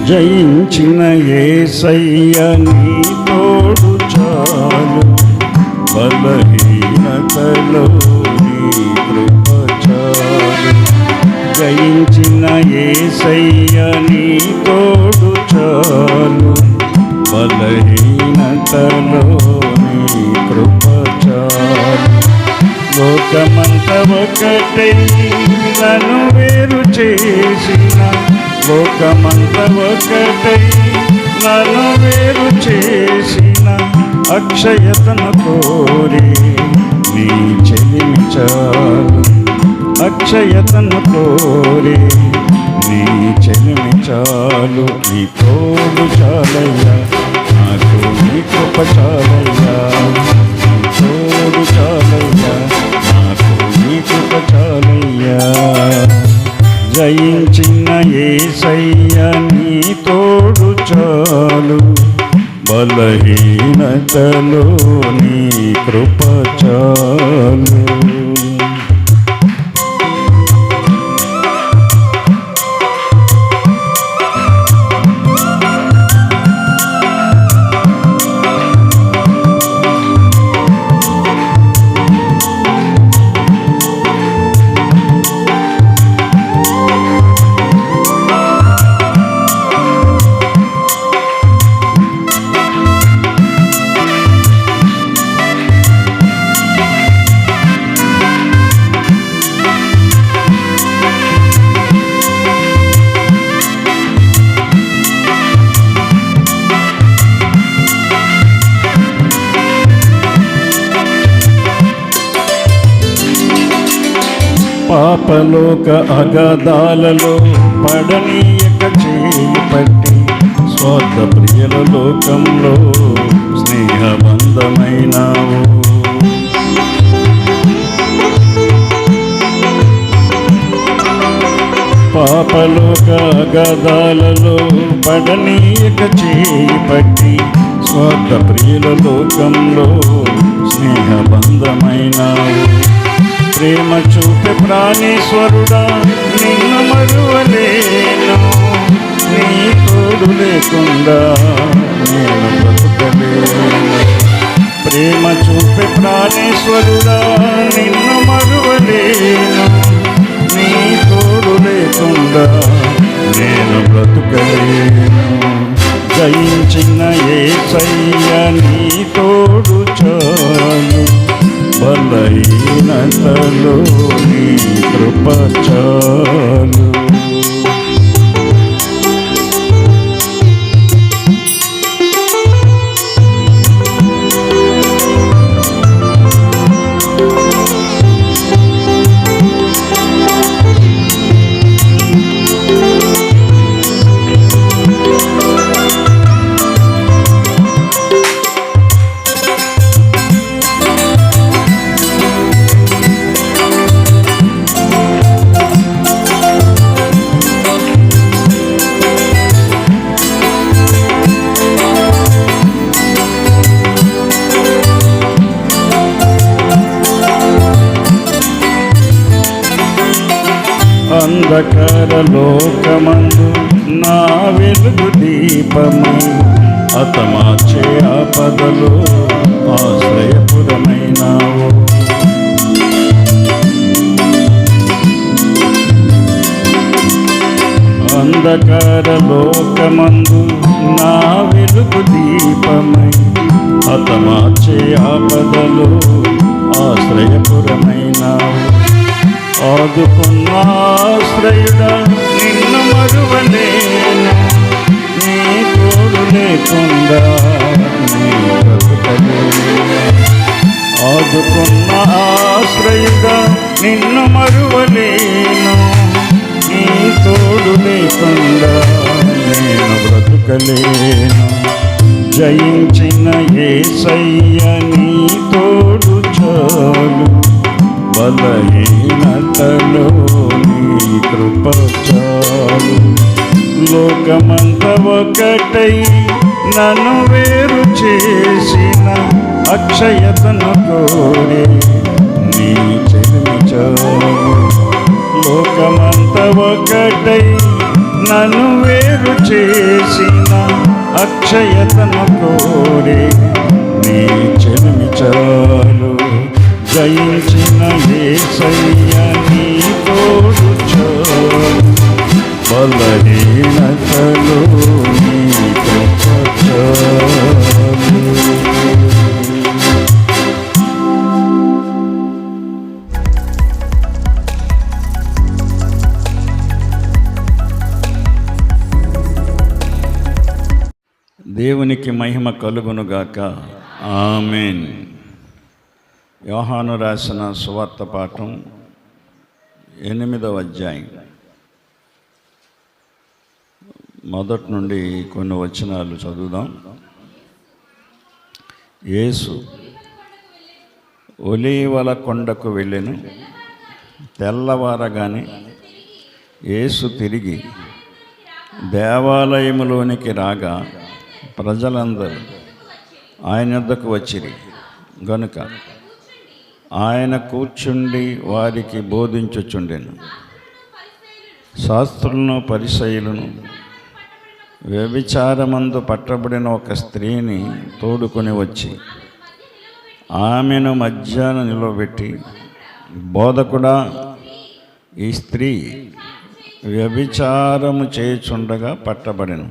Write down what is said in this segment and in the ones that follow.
జయించిన యేసయ్య నీ తోడు చాలు, బలహీనతలో నీ కృప చాలు. జయించిన యేసయ్య నీ తోడు చాలు, బలహీనతలో నీ కృప చాలు. లోకమంత ఒకటై నన్ను వేరు చేసిన, లోకమంత ఒకటై నన్ను వేరు చేసిన అక్షయతను కోరి నీ చెలిమి చాలు, అక్షయతను కోరి నీ చెలిమి చాలు. నీ తోడు చాలయ్యా, నాకు నీ కృప చాలయ్యా, నీ తోడు చాలయ్యా, నాకు నీ కృప చాలయ్యా. జయించిన యేసయ్య నీ తోడు చాలు, బలహీనతలో నీ కృప చాలు. పాపలోక అగాధాలలో పడనీయక చేపట్టి, స్వార్థ ప్రియుల లోకంలో స్నేహబంధమైనావు. పాపలోక అగాధాలలో పడనీయక చేపట్టి, స్వార్థ ప్రియుల లోకంలో స్నేహబంధమైనావు. ప్రేమ చూపే ప్రాణేశ్వరుడా నిన్ను మరువలేను, నీ తోడు లేకుండా నేను బ్రతుకలేను. ప్రేమ చూపే ప్రాణేశ్వరుడా నిన్ను మరువలేను, నీ తోడు లేకుండా నేను బ్రతుకలేను. జయించిన యేసయ్య నీ తోడు చాలు, బలహీనతలో నీ కృప చాలు. అంధకార లోకమందు నా వెలుగు దీపమై, హతమార్చే ఆపదలో ఆశ్రయపురమైనావు. అంధకార లోకమందు నా వెలుగు దీపమై, హతమార్చే ఆపదలో ఆశ్రయపురమైనావు. ఆదుకున్న ఆశ్రయుడా నిన్ను మరువలేను, నీ తోడు లేకుండా నీ బ్రతుకలేను. ఆదుకున్న ఆశ్రయుడా నిన్ను మరువలేను, నీ తోడు లేకుండా నేను బ్రతుకలేను. జయించిన యేసయ్య నీ తోడు చాలు, బలహీనతలో నీ కృప చాలు. లోకమంత ఒకటై నన్ను వేరు చేసిన అక్షయతను కోరి నీ చెలిమి చాలు. లోకమంత ఒకటై నన్ను వేరు చేసిన అక్షయతను కోరి నీ చెలిమి చాలు. జయించిన యేసయ్య నీ తోడు చాలు. బలహీనతలో నీ కృప చాలు. దేవునికి మహిమ కలుగునుగాక. ఆమేన్. యోహాను రాసిన సువార్త పాఠం 8వ అధ్యాయం మొదటి నుండి కొన్ని వచనాలు చదువుదాం. యేసు ఒలీవల కొండకు వెళ్ళెను. తెల్లవారగానే యేసు తిరిగి దేవాలయములోనికి రాగా ప్రజలందరూ ఆయన వద్దకు వచ్చిరి గనుక ఆయన కూర్చుండి వారికి బోధించుచుండెను. శాస్త్రులను పరిసయ్యులను వ్యభిచారమందు పట్టబడిన ఒక స్త్రీని తోడుకొని వచ్చి ఆమెను మధ్యాహ్నం నిలవబెట్టి, బోధకుడా, ఈ స్త్రీ వ్యభిచారము చేయుచుండగా పట్టబడెను.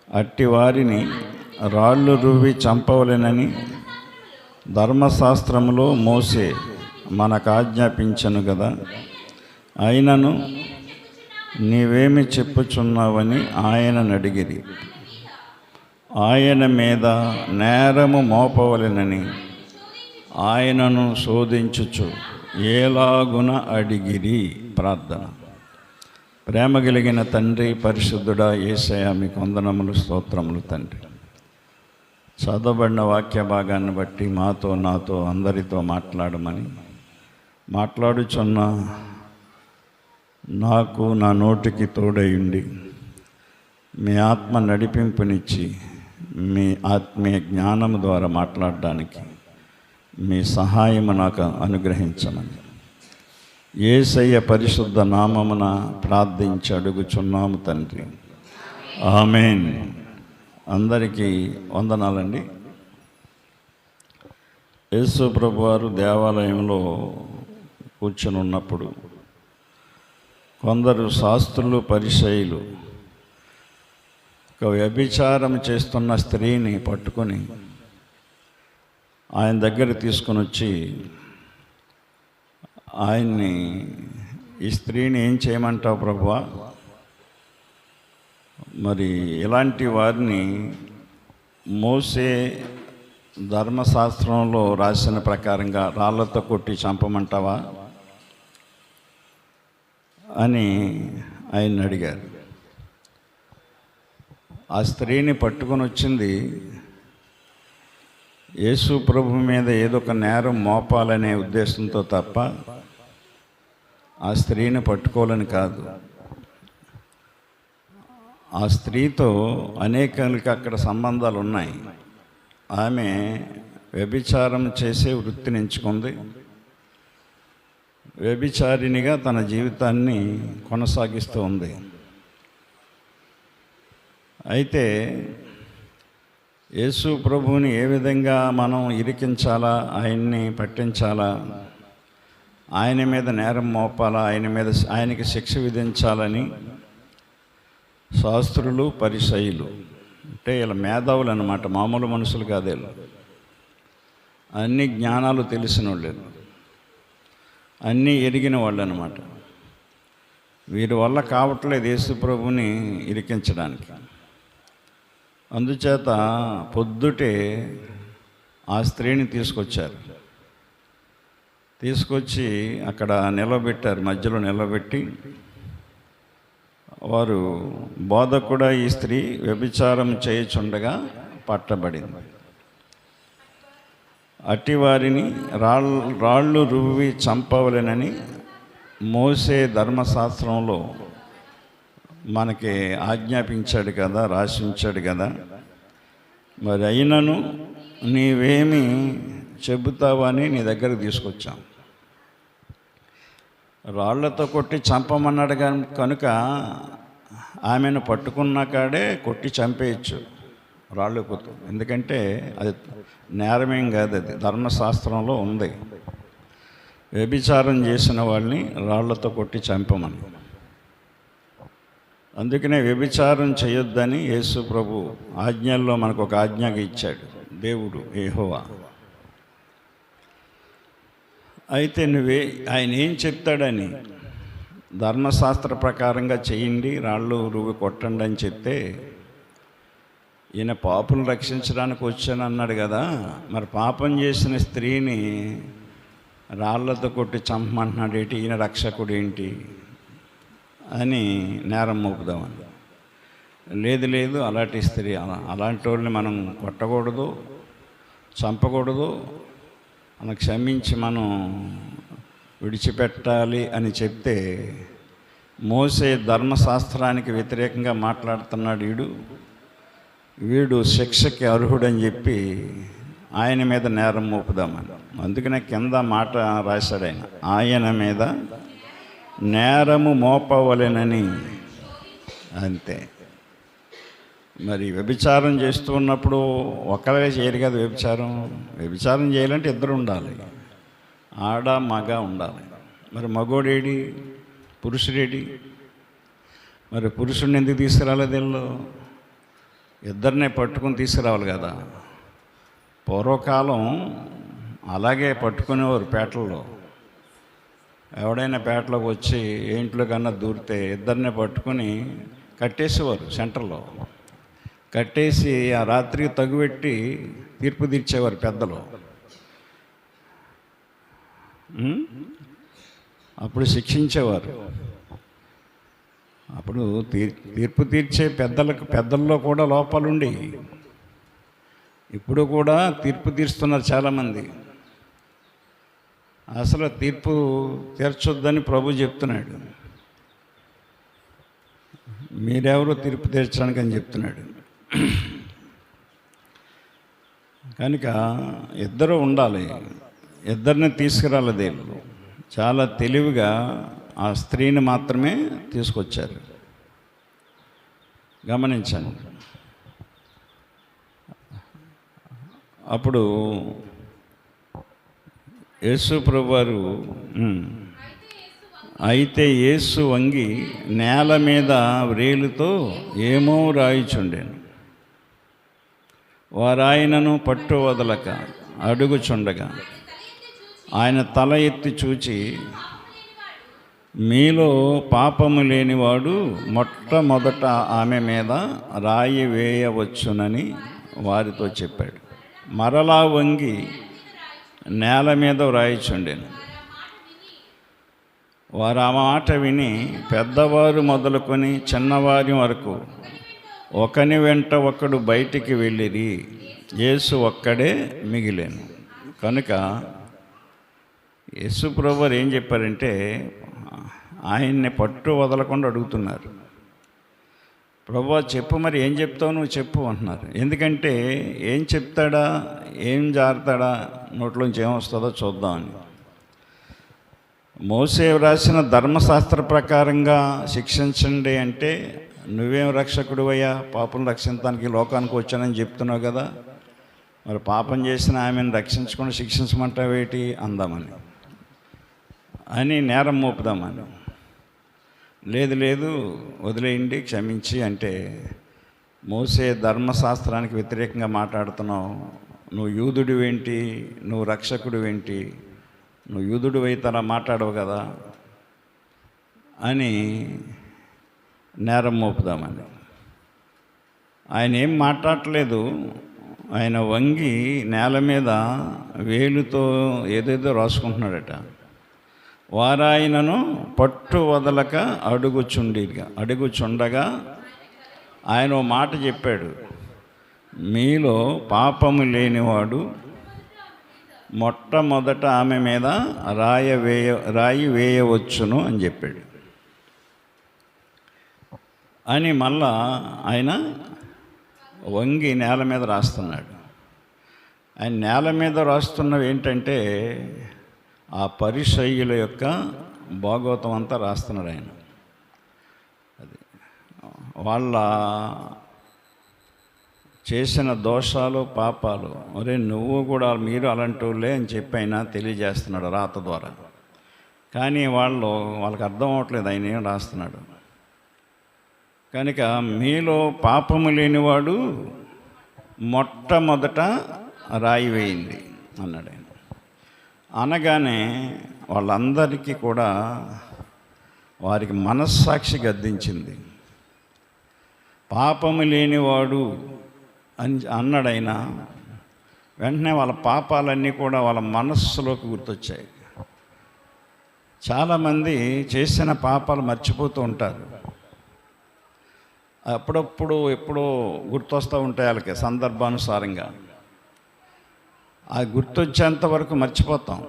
అట్టి వారిని రాళ్ళు రువ్వి చంపవలెనని ధర్మశాస్త్రములో మోసే మనకు ఆజ్ఞాపించను కదా. అయినను నీవేమి చెప్పుచున్నావని ఆయనను అడిగిరి. ఆయన మీద నేరము మోపవలెనని ఆయనను శోధించుచు ఏలాగున అడిగిరి. ప్రార్థన. ప్రేమ కలిగిన తండ్రి, పరిశుద్ధుడా యేసయ్య, మీకు వందనములు, స్తోత్రములు తండ్రి. చదవబడిన వాక్య భాగాన్ని బట్టి మాతో, నాతో, అందరితో మాట్లాడమని మాట్లాడుచున్న నాకు నా నోటికి తోడయుండి మీ ఆత్మ నడిపింపునిచ్చి మీ ఆత్మీయ జ్ఞానము ద్వారా మాట్లాడడానికి మీ సహాయము నాకు అనుగ్రహించమని యేసయ్య పరిశుద్ధ నామమున ప్రార్థించి అడుగుచున్నాము తండ్రి. ఆమేన్. అందరికీ వందనాలండి. యేసు ప్రభువారు దేవాలయంలో కూర్చొని ఉన్నప్పుడు కొందరు శాస్త్రులు, పరిసయ్యులు ఒక వ్యభిచారం చేస్తున్న స్త్రీని పట్టుకొని ఆయన దగ్గర తీసుకొని వచ్చి ఆయన్ని, ఈ స్త్రీని ఏం చేయమంటావు ప్రభువా? మరి ఇలాంటి వారిని మోసే ధర్మశాస్త్రంలో రాసిన ప్రకారంగా రాళ్లతో కొట్టి చంపమంటావా అని ఆయన అడిగారు. ఆ స్త్రీని పట్టుకొని వచ్చింది యేసు ప్రభు మీద ఏదో ఒక నేరం మోపాలనే ఉద్దేశంతో తప్ప ఆ స్త్రీని పట్టుకోవాలని కాదు. ఆ స్త్రీతో అనేకానికి అక్కడ సంబంధాలు ఉన్నాయి. ఆమె వ్యభిచారం చేసే వృత్తిని ఎంచుకుంది. వ్యభిచారినిగా తన జీవితాన్ని కొనసాగిస్తూ ఉంది. అయితే యేసు ప్రభువుని ఏ విధంగా మనం ఇరికించాలా, ఆయన్ని పట్టించాలా, ఆయన మీద నేరం మోపాలా, ఆయనకి శిక్ష విధించాలని శాస్త్రులు, పరిసయ్యులు, అంటే ఇలా మేధావులు అన్నమాట, మామూలు మనుషులు కాదే, అన్ని జ్ఞానాలు తెలిసిన వాళ్ళు, అన్నీ ఎరిగిన వాళ్ళు అన్నమాట. వీరి వల్ల కావట్లేదు యేసు ప్రభుని ఇరికించడానికి. అందుచేత పొద్దుటే ఆ స్త్రీని తీసుకొచ్చి అక్కడ నిలబెట్టారు. మధ్యలో నిలబెట్టి వారు, బోధకుడా, ఈ స్త్రీ వ్యభిచారం చేయుచుండగా పట్టబడింది. అట్టి వారిని రాళ్ళు రువ్వి చంపవలెనని మోసే ధర్మశాస్త్రంలో మనకి ఆజ్ఞాపించాడు కదా, రాసించాడు కదా. మరి అయినను నీవేమి చెబుతావని నీ దగ్గరకు తీసుకొచ్చాం. రాళ్లతో కొట్టి చంపమన్నాడు కనుక ఆమెను పట్టుకున్న కాడే కొట్టి చంపేయచ్చు రాళ్ళు కొట్టు, ఎందుకంటే అది నేరమేం కాదు, అది ధర్మశాస్త్రంలో ఉంది. వ్యభిచారం చేసిన వాళ్ళని రాళ్లతో కొట్టి చంపమని. అందుకనే వ్యభిచారం చేయొద్దని యేసు ప్రభు ఆజ్ఞల్లో మనకు ఒక ఆజ్ఞగా ఇచ్చాడు దేవుడు యెహోవా. అయితే ఆయన ఏం చెప్తాడని, ధర్మశాస్త్ర ప్రకారంగా చేయండి, రాళ్ళు రువ్వి కొట్టండి అని చెప్తే, ఈయన పాపులను రక్షించడానికి వచ్చాను అన్నాడు కదా, మరి పాపం చేసిన స్త్రీని రాళ్లతో కొట్టి చంపమంటున్నాడు ఏంటి, ఈయన రక్షకుడు ఏంటి అని నేరం మోపుదామని. లేదు అలాంటి స్త్రీ, అలాంటి వాళ్ళని మనం కొట్టకూడదు, చంపకూడదు, మనం క్షమించి మనం విడిచిపెట్టాలి అని చెప్తే, మోసే ధర్మశాస్త్రానికి వ్యతిరేకంగా మాట్లాడుతున్నాడు వీడు శిక్షకి అర్హుడని చెప్పి ఆయన మీద నేరం మోపుదామని. అందుకనే కింద మాట రాశాడు ఆయన మీద నేరము మోపవలెనని. అంతే. మరి వ్యభిచారం చేస్తూ ఉన్నప్పుడు ఒకరే చేయరు కదా వ్యభిచారం చేయాలంటే ఇద్దరు ఉండాలి, ఆడ మగ ఉండాలి. మరి మగోడేడి, పురుషుడేడి? మరి పురుషుడిని ఎందుకు తీసుకురాలేదు వీళ్ళు? ఇద్దరినే పట్టుకుని తీసుకురావాలి కదా. పూర్వకాలం అలాగే పట్టుకునేవారు పేటల్లో. ఎవడైనా పేటలోకి వచ్చి ఇంట్లో కన్నా దూరితే ఇద్దరినే పట్టుకుని కట్టేసేవారు, సెంటర్లో కట్టేసి ఆ రాత్రికి తగుపెట్టి తీర్పు తీర్చేవారు పెద్దలు. అప్పుడు శిక్షించేవారు. అప్పుడు తీర్పు తీర్చే పెద్దల్లో కూడా లోపాలుండి ఇప్పుడు కూడా తీర్పు తీరుస్తున్నారు చాలామంది. అసలు తీర్పు తీర్చొద్దని ప్రభు చెప్తున్నాడు. మీరెవరు తీర్పు తీర్చడానికి అని చెప్తున్నాడు. కనుక ఇద్దరు ఉండాలి, ఇద్దరిని తీసుకురాలి. దేవుడు చాలా తెలివిగా ఆ స్త్రీని మాత్రమే తీసుకొచ్చారు. గమనించండి. అప్పుడు యేసు ప్రభువారు అయితే యేసు వంగి నేల మీద వ్రేలుతో ఏమో రాయిచుండెను. వారాయనను పట్టు వదలక అడుగుచుండగా ఆయన తల ఎత్తి చూచి, మీలో పాపము లేనివాడు మొట్టమొదట ఆమె మీద రాయి వేయవచ్చునని వారితో చెప్పాడు. మరలా వంగి నేల మీద వ్రాయిచుండెను. వారు ఆ మాట విని పెద్దవారు మొదలుకొని చిన్నవారి వరకు ఒకని వెంట ఒకడు బయటికి వెళ్ళిరి. యేసు ఒక్కడే మిగిలేను. కనుక యేసు ప్రభువారు ఏం చెప్పారంటే, ఆయన్ని పట్టు వదలకుండా అడుగుతున్నారు. ప్రభువా చెప్పు, మరి ఏం చెప్తావు, నువ్వు చెప్పు అంటున్నారు. ఎందుకంటే ఏం చెప్తాడా, ఏం జారుతాడా, నోట్లోంచి ఏమొస్తుందో చూద్దామని. మోసే వ్రాసిన ధర్మశాస్త్ర ప్రకారంగా శిక్షించండి అంటే, నువ్వేం రక్షకుడివయ్యా, పాపం రక్షించడానికి లోకానికి వచ్చానని చెప్తున్నావు కదా, మరి పాపం చేసిన ఆమెను రక్షించకుండా శిక్షించమంటావేటి అందామని అని నేరం మోపుదామని. లేదు వదిలేయండి, క్షమించి అంటే, మోసే ధర్మశాస్త్రానికి వ్యతిరేకంగా మాట్లాడుతున్నావు, నువ్వు యూదుడివేంటి, నువ్వు రక్షకుడివేంటి, నువ్వు యూదుడు అయితే అలా మాట్లాడవు కదా అని నేరం మోపుదామని. ఆయన ఏం మాట్లాడలేదు. ఆయన వంగి నేల మీద వేలుతో ఏదేదో రాసుకుంటున్నాడట. వారాయనను పట్టు వదలక అడుగుచుండగా ఆయన ఓ మాట చెప్పాడు, మీలో పాపము లేనివాడు మొట్టమొదట ఆమె మీద రాయి వేయవచ్చును అని చెప్పాడు. అని మళ్ళా ఆయన వంగి నేల మీద రాస్తున్నాడు. ఆయన నేల మీద రాస్తున్నవి ఏంటంటే, ఆ పరిసయ్యుల యొక్క భాగవతం అంతా రాస్తున్నాడు ఆయన. అది వాళ్ళ చేసిన దోషాలు పాపాలు, ఒరే నువ్వు కూడా మీరు అలాంటి వాళ్ళే అని చెప్పి ఆయన తెలియజేస్తున్నాడు రాత ద్వారా. కానీ వాళ్ళకి అర్థం అవ్వట్లేదు ఆయన ఏం రాస్తున్నాడు. కనుక మీలో పాపము లేనివాడు మొట్టమొదట రాయి వేయింది అన్నాడు ఆయన. అనగానే వాళ్ళందరికీ కూడా వారికి మనస్సాక్షి గద్దించింది. పాపము లేనివాడు అని అన్నాడు ఆయన. వెంటనే వాళ్ళ పాపాలన్నీ కూడా వాళ్ళ మనస్సులోకి గుర్తొచ్చాయి. చాలామంది చేసిన పాపాలు మర్చిపోతూ ఉంటారు. అప్పుడప్పుడు ఎప్పుడో గుర్తొస్తూ ఉంటాయి వాళ్ళకి సందర్భానుసారంగా. అది గుర్తొచ్చేంత వరకు మర్చిపోతాం,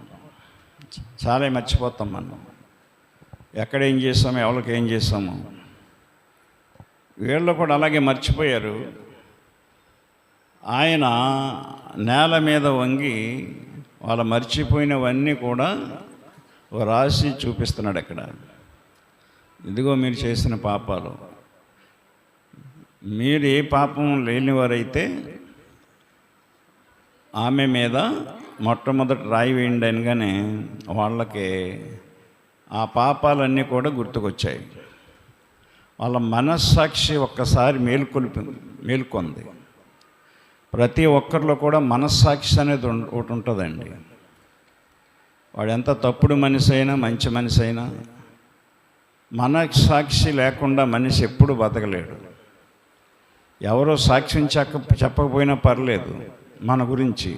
చాలా మర్చిపోతాం మనం. ఎక్కడేం చేసామో, ఎవరికి ఏం చేసామో. వీళ్ళు కూడా అలాగే మర్చిపోయారు. ఆయన నేల మీద వంగి వాళ్ళ మర్చిపోయినవన్నీ కూడా రాసి చూపిస్తున్నాడు అక్కడ. ఇదిగో మీరు చేసిన పాపాలు, మీరు ఏ పాపం లేనివారైతే ఆమె మీద మొట్టమొదటి రాయి వేయండి అనగానే వాళ్ళకి ఆ పాపాలన్నీ కూడా గుర్తుకొచ్చాయి. వాళ్ళ మనస్సాక్షి ఒక్కసారి మేల్కొంది. ప్రతి ఒక్కరిలో కూడా మనస్సాక్షి అనేది ఒకటి ఉంటుందండి. వాడు ఎంత తప్పుడు మనిషి అయినా మంచి మనిషి అయినా మనస్సాక్షి లేకుండా మనిషి ఎప్పుడు బతకలేడు. ఎవరో సాక్ష్యం చెప్పకపోయినా పర్లేదు, మన గురించి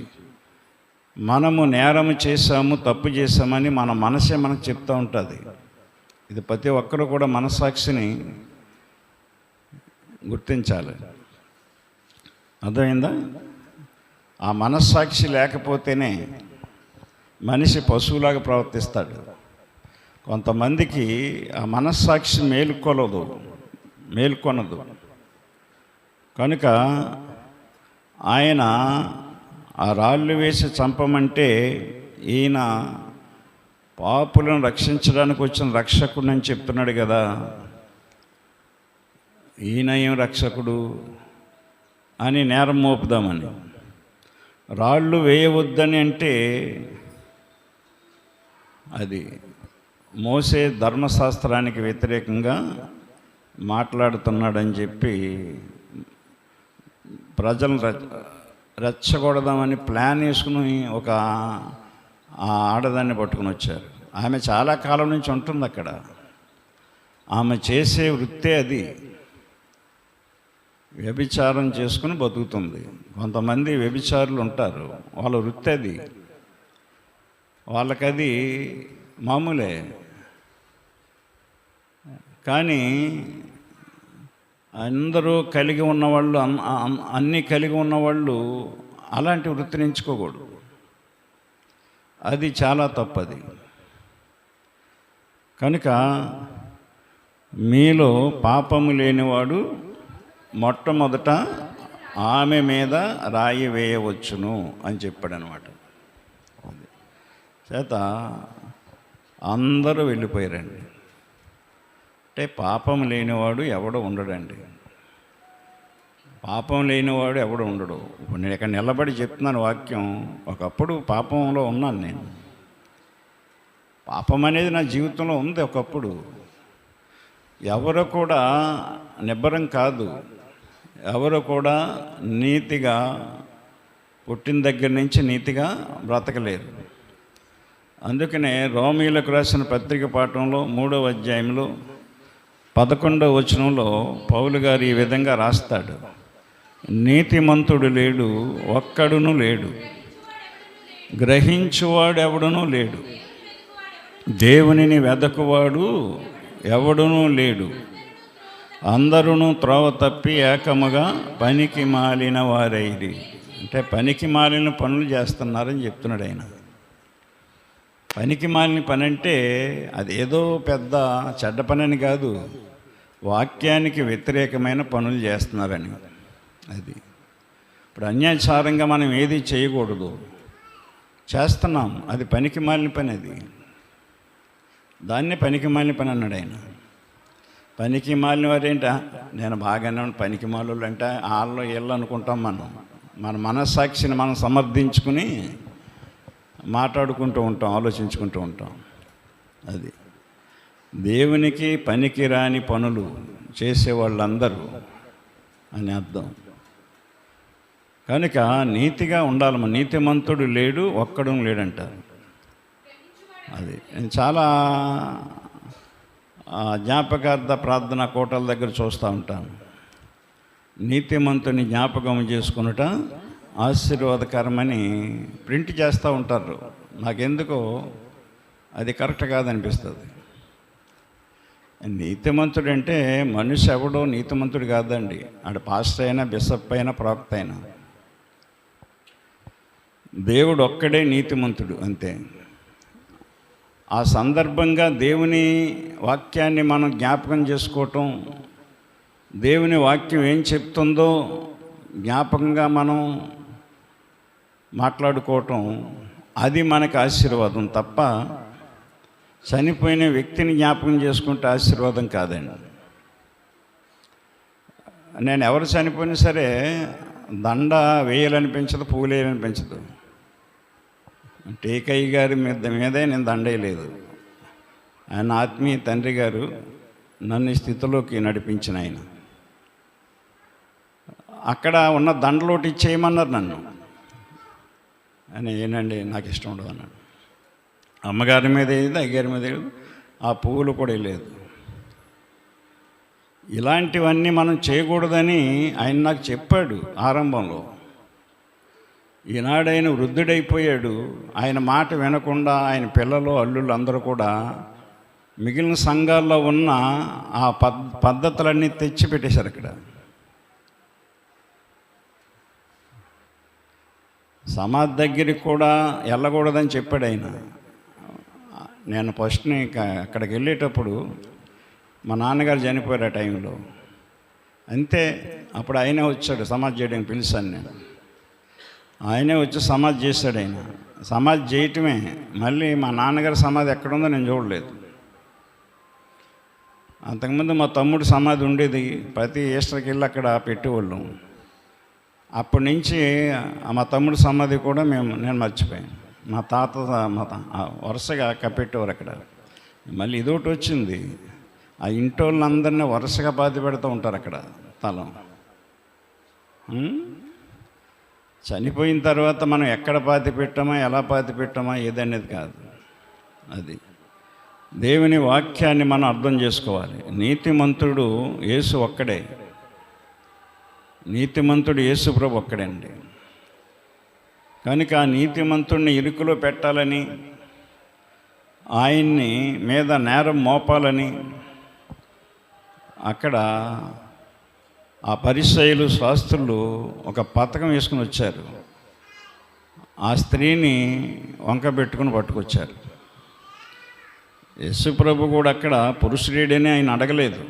మనము నేరము చేశాము, తప్పు చేశామని మన మనసే మనకు చెప్తూ ఉంటుంది. ఇది ప్రతి ఒక్కరు కూడా మనస్సాక్షిని గుర్తించాలి. అర్థమైందా? ఆ మనస్సాక్షి లేకపోతేనే మనిషి పశువులాగా ప్రవర్తిస్తాడు. కొంతమందికి ఆ మనస్సాక్షి మేల్కొనదు. కనుక ఆయన ఆ రాళ్ళు వేసి చంపమంటే ఈయన పాపులను రక్షించడానికి వచ్చిన రక్షకుడు అని చెప్తున్నాడు కదా. ఈయన ఏం రక్షకుడు అని నేరం మోపుదామని. రాళ్ళు వేయవద్దని అంటే అది మోసే ధర్మశాస్త్రానికి వ్యతిరేకంగా మాట్లాడుతున్నాడని చెప్పి ప్రజలను రెచ్చగొడదామని ప్లాన్ వేసుకుని ఒక ఆడదాన్ని పట్టుకుని వచ్చారు. ఆమె చాలా కాలం నుంచి ఉంటుంది అక్కడ. ఆమె చేసే వృత్తే అది. వ్యభిచారం చేసుకుని బతుకుతుంది. కొంతమంది వ్యభిచారులు ఉంటారు, వాళ్ళ వృత్తి అది. వాళ్ళకది మామూలే. కానీ అందరూ కలిగి ఉన్నవాళ్ళు, అన్నీ కలిగి ఉన్నవాళ్ళు అలాంటి వృత్తిని ఎంచుకోకూడదు. అది చాలా తప్పది. కనుక మీలో పాపము లేనివాడు మొట్టమొదట ఆమె మీద రాయి వేయవచ్చును అని చెప్పాడు అనమాట. చేత అందరూ వెళ్ళిపోయారండి. అంటే పాపం లేనివాడు ఎవడో ఉండడండి. పాపం లేనివాడు ఎవడు ఉండడు. ఇప్పుడు నేను ఇక్కడ నిలబడి చెప్తున్నాను వాక్యం. ఒకప్పుడు పాపంలో ఉన్నాను నేను. పాపం అనేది నా జీవితంలో ఉంది ఒకప్పుడు. ఎవరు కూడా నిబ్బరం కాదు, ఎవరు కూడా నీతిగా పుట్టిన దగ్గర నుంచి నీతిగా బ్రతకలేరు. అందుకనే రోమీయులకు రాసిన పత్రిక పాఠంలో 3వ అధ్యాయంలో 11వ వచనంలో పౌలు గారు ఈ విధంగా రాస్తాడు. నీతిమంతుడు లేడు, ఒక్కడును లేడు, గ్రహించువాడెవడునూ లేడు, దేవునిని వెదకువాడు ఎవడునూ లేడు, అందరూ త్రోవ తప్పి ఏకముగా పనికి మాలిన వారైరి. అంటే పనికి మాలిన పనులు చేస్తున్నారని చెప్తున్నాడు ఆయన. పనికి మాలిన పని అంటే అదేదో పెద్ద చెడ్డ పని అని కాదు, వాక్యానికి వ్యతిరేకమైన పనులు చేస్తున్నారని. అది ఇప్పుడు అన్యాచారంగా మనం ఏది చేయకూడదు, చేస్తున్నాం, అది పనికి మాలిన పని. అది దాన్నే పనికి మాలిన పని అన్నాడు ఆయన. పనికి మాలిన వారేంటా, నేను బాగానే పనికి మాలు అంటే వాళ్ళు వీళ్ళు అనుకుంటాం. మన మనస్సాక్షిని మనం సమర్థించుకుని మాట్లాడుకుంటూ ఉంటాం, ఆలోచించుకుంటూ ఉంటాం. అది దేవునికి పనికి రాని పనులు చేసేవాళ్ళందరూ అని అర్థం. కనుక నీతిగా ఉండాలి. నీతిమంతుడు లేడు, ఒక్కడు లేడంటారు. అది నేను చాలా జ్ఞాపకార్థ ప్రార్థన కోటల దగ్గర చూస్తూ ఉంటాను. నీతిమంతుని జ్ఞాపకం చేసుకునుట ఆశీర్వాదకరమని ప్రింట్ చేస్తూ ఉంటారు. నాకెందుకో అది కరెక్ట్ కాదనిపిస్తుంది. నీతిమంతుడు అంటే మనిషి ఎవడో నీతిమంతుడు కాదండి. ఆడ పాస్టర్ అయినా, బిషప్ అయినా, ప్రవక్త అయినా, దేవుడు ఒక్కడే నీతిమంతుడు అంతే. ఆ సందర్భంగా దేవుని వాక్యాన్ని మనం జ్ఞాపకం చేసుకోవటం, దేవుని వాక్యం ఏం చెప్తుందో జ్ఞాపకంగా మనం మాట్లాడుకోవటం, అది మనకు ఆశీర్వాదం తప్ప చనిపోయిన వ్యక్తిని జ్ఞాపకం చేసుకుంటే ఆశీర్వాదం కాదండి. నేను ఎవరు చనిపోయినా సరే దండ వేయాలనిపించదు, పువ్వులు వేయాలనిపించదు. టేకయ్య గారి మీదే నేను దండేయలేదు. ఆయన ఆత్మీయ తండ్రి గారు నన్ను ఈ స్థితిలోకి నడిపించిన ఆయన. అక్కడ ఉన్న దండలోటి ఇచ్చేయమన్నారు నన్ను. ఆయన ఏనండి నాకు ఇష్టం ఉండదు అన్నాడు. అమ్మగారి మీద ఏది, అయ్యగారి మీద ఏది, ఆ పువ్వులు కూడా లేదు. ఇలాంటివన్నీ మనం చేయకూడదని ఆయన నాకు చెప్పాడు ఆరంభంలో. ఈనాడు ఆయన వృద్ధుడైపోయాడు. ఆయన మాట వినకుండా ఆయన పిల్లలు, అల్లుళ్ళు అందరూ కూడా మిగిలిన సంఘాల్లో ఉన్న ఆ పద్ధతులన్నీ తెచ్చిపెట్టేశారు. ఇక్కడ సమాధి దగ్గరికి కూడా వెళ్ళకూడదని చెప్పాడు ఆయన. నేను ఫస్ట్ని అక్కడికి వెళ్ళేటప్పుడు మా నాన్నగారు చనిపోయారు ఆ టైంలో. అంతే, అప్పుడు ఆయనే వచ్చాడు సమాధి చేయడానికి, పిలిచాను నేను. ఆయనే వచ్చి సమాధి చేశాడు. ఆయన సమాధి చేయటమే. మళ్ళీ మా నాన్నగారి సమాధి ఎక్కడుందో నేను చూడలేదు. అంతకుముందు మా తమ్ముడు సమాధి ఉండేది, ప్రతి ఈస్టర్కి వెళ్ళి అక్కడ పెట్టేవాళ్ళం. అప్పటి నుంచి మా తమ్ముడు సమాధి కూడా నేను మర్చిపోయాను. మా తాత వరుసగా కప్పెట్టేవారు అక్కడ. మళ్ళీ ఇదొకటి వచ్చింది, ఆ ఇంటి వాళ్ళందరినీ వరుసగా పాతి పెడుతూ ఉంటారు అక్కడ తలం. చనిపోయిన తర్వాత మనం ఎక్కడ పాతి పెట్టామా, ఎలా పాతి పెట్టామా ఏదనేది కాదు. అది దేవుని వాక్యాన్ని మనం అర్థం చేసుకోవాలి. నీతిమంతుడు యేసు ఒక్కడే. నీతిమంతుడు యేసు ప్రభు ఒక్కడే అండి. కనుక ఆ నీతిమంతుడిని ఇరుకులో పెట్టాలని, ఆయన్ని మీద నేరం మోపాలని అక్కడ ఆ పరిసయ్యులు, శాస్త్రులు ఒక పథకం వేసుకుని వచ్చారు. ఆ స్త్రీని వంకబెట్టుకుని పట్టుకొచ్చారు. యేసుప్రభు కూడా అక్కడ పురుషుడేడని ఆయన అడగలేదు,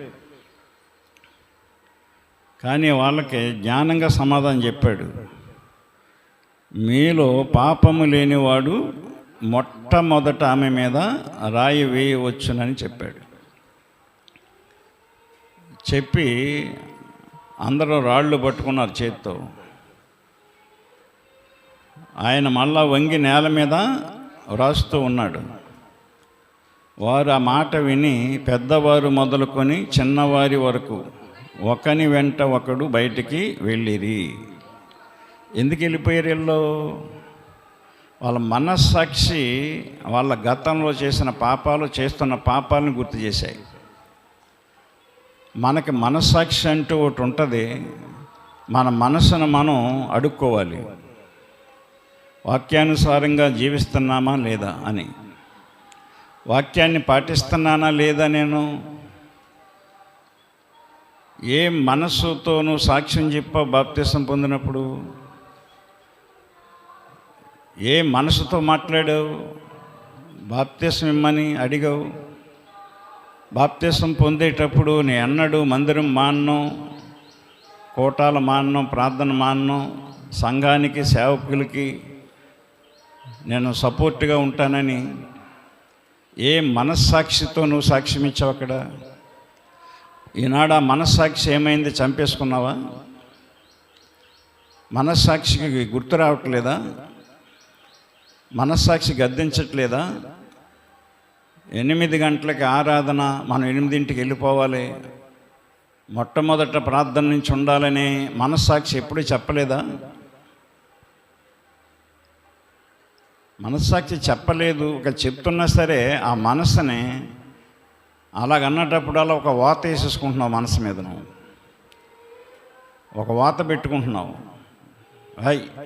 కానీ వాళ్ళకి జ్ఞానంగా సమాధానం చెప్పాడు. మీలో పాపము లేనివాడు మొట్టమొదట ఆమె మీద రాయి వేయవచ్చునని చెప్పాడు. చెప్పి అందరూ రాళ్ళు పట్టుకున్నారు చేత్తో. ఆయన మళ్ళా వంగి నేల మీద వ్రాస్తూ ఉన్నాడు. వారు ఆ మాట విని పెద్దవారు మొదలుకొని చిన్నవారి వరకు ఒకని వెంట ఒకడు బయటికి వెళ్ళిరి. ఎందుకు వెళ్ళిపోయారు వీళ్ళు? వాళ్ళ మనస్సాక్షి వాళ్ళ గతంలో చేసిన పాపాలు, చేస్తున్న పాపాలను గుర్తు చేశాయి. మనకి మనస్సాక్షి అంటూ ఒకటి ఉంటుంది. మన మనసును మనం అడుక్కోవాలి, వాక్యానుసారంగా జీవిస్తున్నామా లేదా అని. వాక్యాన్ని పాటిస్తున్నానా లేదా? నేను ఏ మనస్సుతోనూ సాక్ష్యం చెప్పావు బాప్తిసం పొందినప్పుడు? ఏ మనసుతో మాట్లాడావు? బాప్తిసం ఇమ్మని అడిగావు. బాప్తిసం పొందేటప్పుడు నీ అన్నడు మందిరం మాన్నం, కోటాల మాన్నం, ప్రార్థన మాన్నం, సంఘానికి, సేవకులకి నేను సపోర్ట్గా ఉంటానని ఏ మనస్సాక్షితో నువ్వు సాక్ష్యం ఇచ్చావు? అక్కడ ఈనాడు ఆ మనస్సాక్షి ఏమైంది? చంపేసుకున్నావా? మనస్సాక్షికి గుర్తు రావట్లేదా? మనస్సాక్షి గద్దించట్లేదా? 8 గంటలకి ఆరాధన, మనం 8ంటికి వెళ్ళిపోవాలి, మొట్టమొదట ప్రార్థన నుంచి ఉండాలని మనస్సాక్షి ఎప్పుడూ చెప్పలేదా? మనస్సాక్షి చెప్పలేదు. ఒక చెప్తున్నా సరే ఆ మనసుని అలాగన్నటప్పుడల్లా ఒక వాత వేసేసుకుంటున్నావు మనసు మీద. నువ్వు ఒక వాత పెట్టుకుంటున్నావు,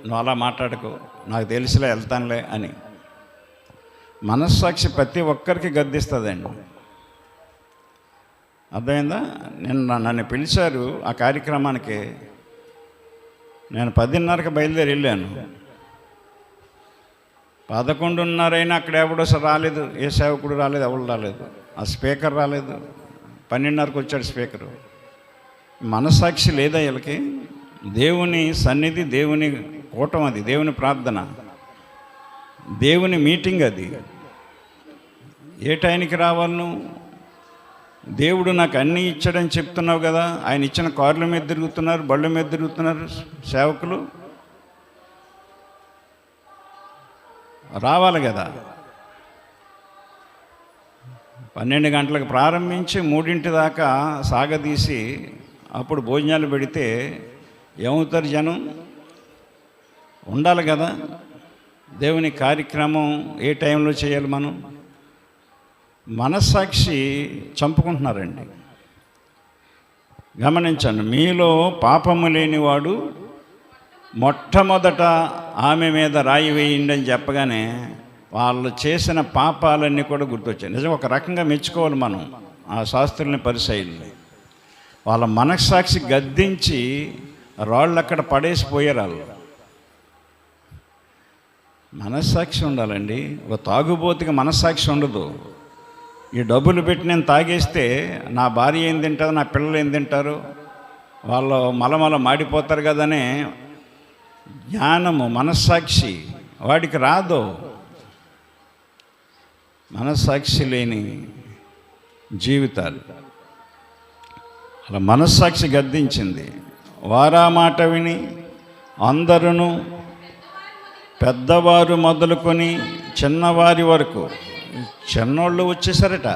నువ్వు అలా మాట్లాడుకో, నాకు తెలిసిలే, వెళ్తానులే అని. మనస్సాక్షి ప్రతి ఒక్కరికి గద్దిస్తుందండి. అర్థమైందా? నన్ను పిలిచారు ఆ కార్యక్రమానికి. నేను 10:30కి బయలుదేరి వెళ్ళాను. 11:30 అయినా అక్కడ ఎవడో రాలేదు, ఏ సేవకుడు రాలేదు, ఎవరు రాలేదు, ఆ స్పీకర్ రాలేదు. 12:30కి వచ్చాడు స్పీకరు. మనస్సాక్షి లేదా వీళ్ళకి? దేవుని సన్నిధి, దేవుని కూటం, అది దేవుని ప్రార్థన, దేవుని మీటింగ్. అది ఏ టైంకి రావాలి నువ్వు? దేవుడు నాకు అన్నీ ఇచ్చాడని చెప్తున్నావు కదా. ఆయన ఇచ్చిన కార్ల మీద తిరుగుతున్నారు, బళ్ళ మీద తిరుగుతున్నారు సేవకులు. రావాలి కదా. 12 గంటలకు ప్రారంభించి 3 దాకా సాగదీసి అప్పుడు భోజనాలు పెడితే ఏమవుతారు జనం? ఉండాలి కదా. దేవుని కార్యక్రమం ఏ టైంలో చేయాలి మనం? మనస్సాక్షి చంపుకుంటున్నారండి. గమనించండి, మీలో పాపము లేనివాడు మొట్టమొదట ఆమె మీద రాయి వేయండి అని చెప్పగానే వాళ్ళు చేసిన పాపాలన్నీ కూడా గుర్తొచ్చాయి. నిజం, ఒక రకంగా మెచ్చుకోవాలి మనం ఆ శాస్త్రుల్ని, పరిసయ్యుల్ని. వాళ్ళ మనస్సాక్షి గద్దించి రాళ్ళు అక్కడ పడేసిపోయారు. వాళ్ళు మనస్సాక్షి ఉండాలండి. ఒక తాగుబోతుకి మనస్సాక్షి ఉండదు. ఈ డబ్బులు పెట్టి నేను తాగేస్తే నా భార్య ఏం తింటారు, నా పిల్లలు ఏం తింటారు, వాళ్ళు మలమల మాడిపోతారు కదనే జ్ఞానము, మనస్సాక్షి వాడికి రాదు. మనస్సాక్షి లేని జీవితాలు. అలా మనస్సాక్షి గద్దించింది. వారా మాట విని అందరూ, పెద్దవారు మొదలుకొని చిన్నవారి వరకు, చిన్నోళ్ళు వచ్చేసారట.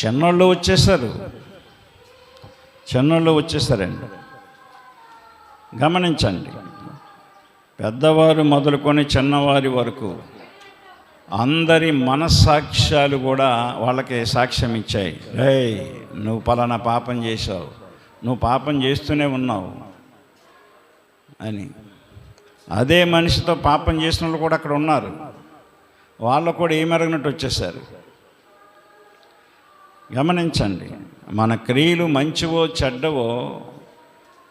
చిన్నోళ్ళు వచ్చేసారండి. గమనించండి, పెద్దవారు మొదలుకొని చిన్నవారి వరకు అందరి మనస్సాక్ష్యాలు కూడా వాళ్ళకి సాక్ష్యం ఇచ్చాయి. నువ్వు పలానా పాపం చేశావు, నువ్వు పాపం చేస్తూనే ఉన్నావు అని. అదే మనిషితో పాపం చేసిన వాళ్ళు కూడా అక్కడ ఉన్నారు. వాళ్ళు కూడా ఏమెరగినట్టు వచ్చేసారు. గమనించండి, మన క్రియలు మంచివో చెడ్డవో